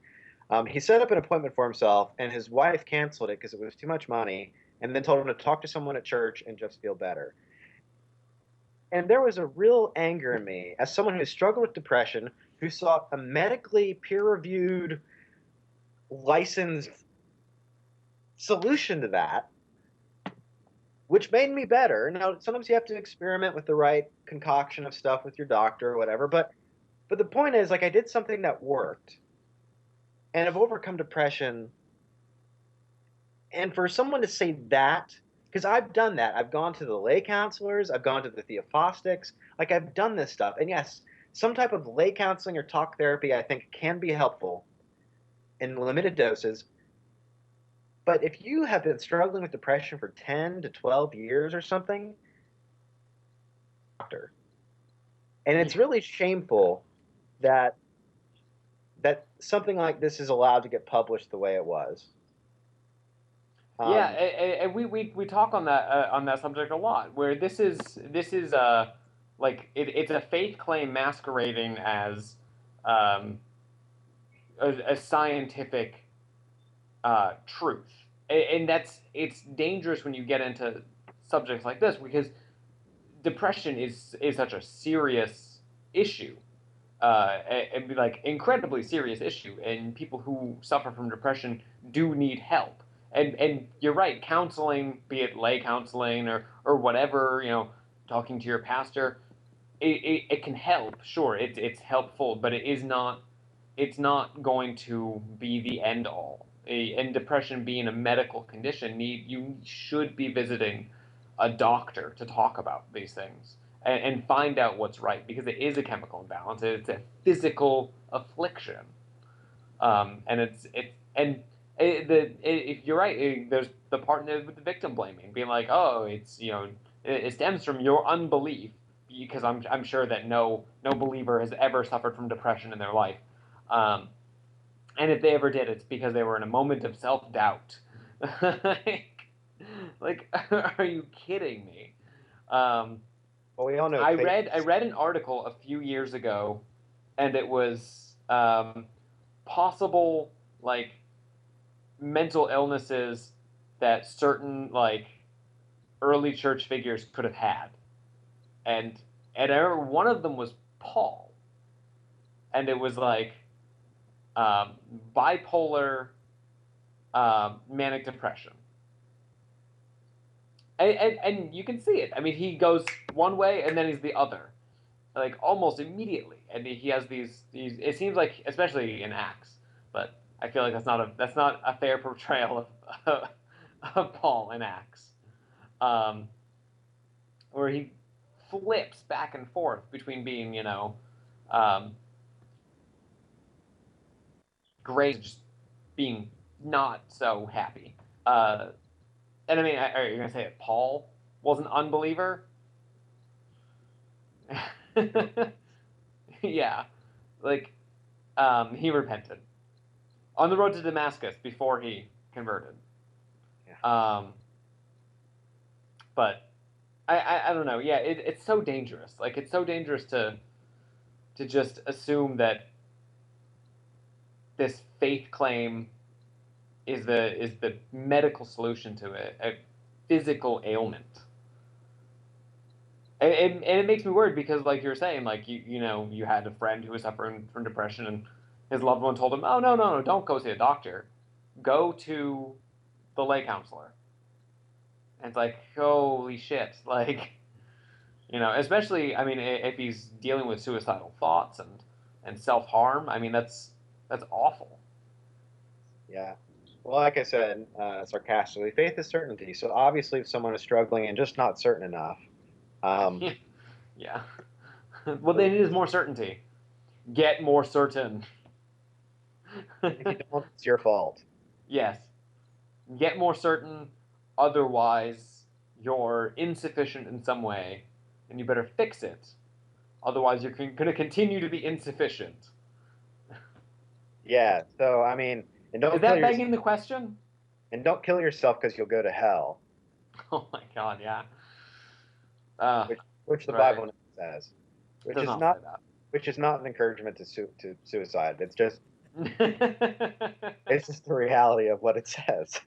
he set up an appointment for himself, and his wife canceled it because it was too much money, and then told him to talk to someone at church and just feel better. And there was a real anger in me as someone who struggled with depression, who sought a medically peer-reviewed, licensed solution to that, which made me better. Now, sometimes you have to experiment with the right concoction of stuff with your doctor or whatever, but the point is, like, I did something that worked, and I've overcome depression. And for someone to say that, because I've done that, I've gone to the lay counselors, I've gone to the theophostics, like I've done this stuff. And yes, some type of lay counseling or talk therapy, I think, can be helpful in limited doses. But if you have been struggling with depression for 10 to 12 years or something, doctor. And it's really shameful that something like this is allowed to get published the way it was. Yeah, and we talk on that subject a lot, where this is like it's a faith claim masquerading as a scientific truth, and it's dangerous when you get into subjects like this, because depression is such a serious issue, and like incredibly serious issue, and people who suffer from depression do need help. And you're right, counseling, be it lay counseling or whatever, talking to your pastor, it can help. Sure, it's helpful, but it's not going to be the end all. And depression being a medical condition, you should be visiting a doctor to talk about these things and find out what's right, because it is a chemical imbalance. It's a physical affliction, and if you're right, there's the part with the victim blaming, being like, oh, it stems from your unbelief, because I'm sure that no believer has ever suffered from depression in their life, and if they ever did, it's because they were in a moment of self doubt. like, are you kidding me? Well, we all know. I read an article a few years ago, and it was possible, like, mental illnesses that certain, like, early church figures could have had, and I remember one of them was Paul, and it was like bipolar, manic depression. And you can see it. I mean, he goes one way and then he's the other, like almost immediately. And he has these. It seems like, especially in Acts, but I feel like that's not a fair portrayal of Paul in Acts, where he flips back and forth between being, great, just being not so happy. And I mean, are you gonna say that Paul was an unbeliever? Yeah, like, he repented on the road to Damascus before he converted. Yeah. But I don't know. Yeah, it's so dangerous. Like, it's so dangerous to just assume that this faith claim is the medical solution to a physical ailment. And it makes me worried because, like you're saying, like you had a friend who was suffering from depression, and his loved one told him, "Oh no, don't go see a doctor, go to the lay counselor." And it's like, holy shit, like especially I mean, if he's dealing with suicidal thoughts and self harm, I mean that's awful. Yeah. Well, like I said, sarcastically, faith is certainty. So obviously, if someone is struggling and just not certain enough, um, Yeah. Well, they need is more certainty. Get more certain. if you don't, it's your fault. Yes. Get more certain, otherwise you're insufficient in some way, and you better fix it. Otherwise, you're going to continue to be insufficient. Yeah. So I mean, and Is don't that begging the question? and don't kill yourself because you'll go to hell, Oh my God, yeah. which the Right. Bible never says, which Does is not not say that. which is not an encouragement to suicide. It's just the reality of what it says.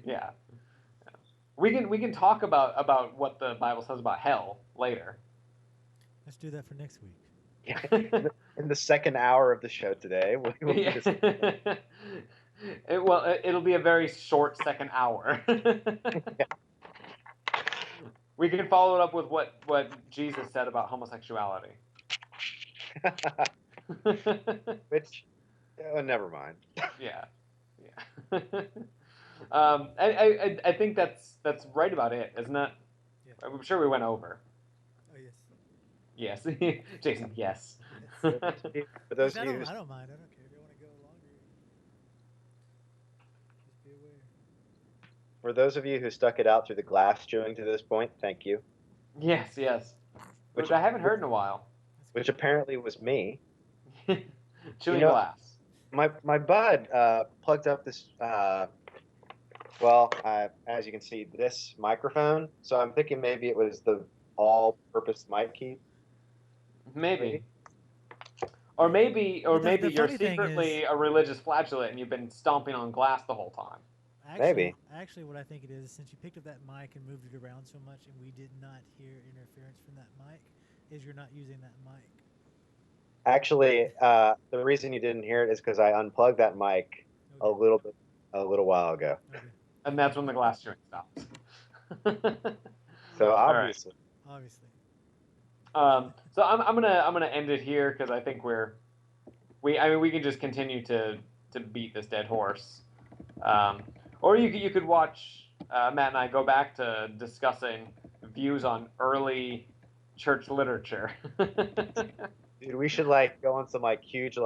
Yeah. We can talk about what the Bible says about hell later. Let's do that for next week. Yeah. In the second hour of the show today, we will be discussing. It'll be a very short second hour. We can follow it up with what Jesus said about homosexuality. Which, never mind. Yeah. I think that's right about it, isn't it? Yeah. I'm sure we went over. Oh yes. Yes. Jason, yes. For those I of you who, don't mind. I don't care if you want to go longer. Just be aware. for those of you who stuck it out through the glass chewing to this point, thank you. Yes. Which I haven't heard in a while. Which apparently was me. Chewing glass. My bud plugged up this. As you can see, this microphone. So I'm thinking maybe it was the all-purpose mic key. Maybe. Or maybe The you're funny thing secretly is- a religious flatulent and you've been stomping on glass the whole time. Maybe. Actually, what I think it is, since you picked up that mic and moved it around so much, and we did not hear interference from that mic, is you're not using that mic. Actually, the reason you didn't hear it is because I unplugged that mic a little while ago. Okay. And that's when the glass chewing stops. So All right. Obviously. So I'm gonna end it here because I think we can just continue to beat this dead horse, or you could watch Matt and I go back to discussing views on early church literature. Dude, we should go on some huge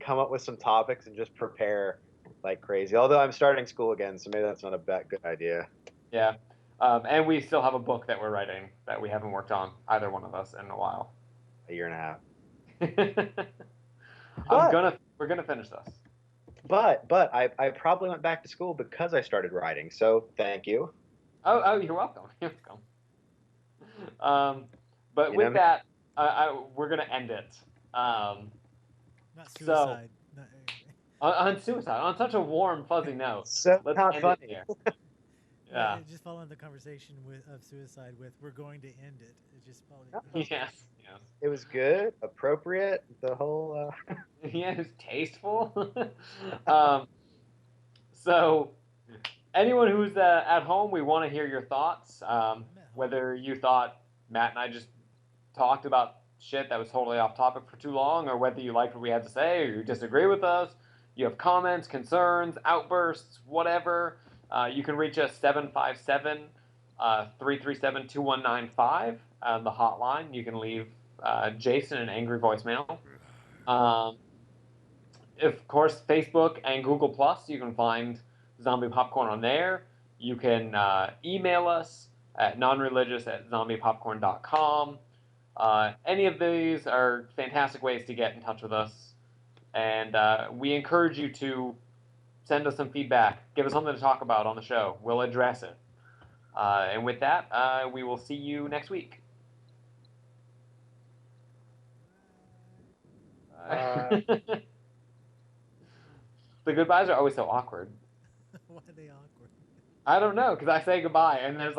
come up with some topics and just prepare like crazy. Although I'm starting school again, so maybe that's not a good idea. Yeah. And we still have a book that we're writing that we haven't worked on, either one of us, in a while. A year and a half. We're gonna finish this. But I probably went back to school because I started writing. So thank you. Oh, you're welcome. You're welcome. But You with know- that, we're gonna end it. Not suicide. On suicide, on such a warm, fuzzy note. So Let's not end funny. it here. Yeah. Just following the conversation of suicide with "we're going to end it." It just probably. Yes. It was good, appropriate. The whole. Yeah, it was tasteful. So, anyone who's at home, we want to hear your thoughts. Whether you thought Matt and I just talked about shit that was totally off topic for too long, or whether you liked what we had to say, or you disagree with us, you have comments, concerns, outbursts, whatever, you can reach us 757-337-2195 on the hotline. You can leave Jason an angry voicemail. Of course, Facebook and Google Plus, you can find Zombie Popcorn on there. You can email us at nonreligious@zombiepopcorn.com. Any of these are fantastic ways to get in touch with us. And we encourage you to send us some feedback. Give us something to talk about on the show. We'll address it. And with that, we will see you next week. The goodbyes are always so awkward. Why are they awkward? I don't know, because I say goodbye, and there's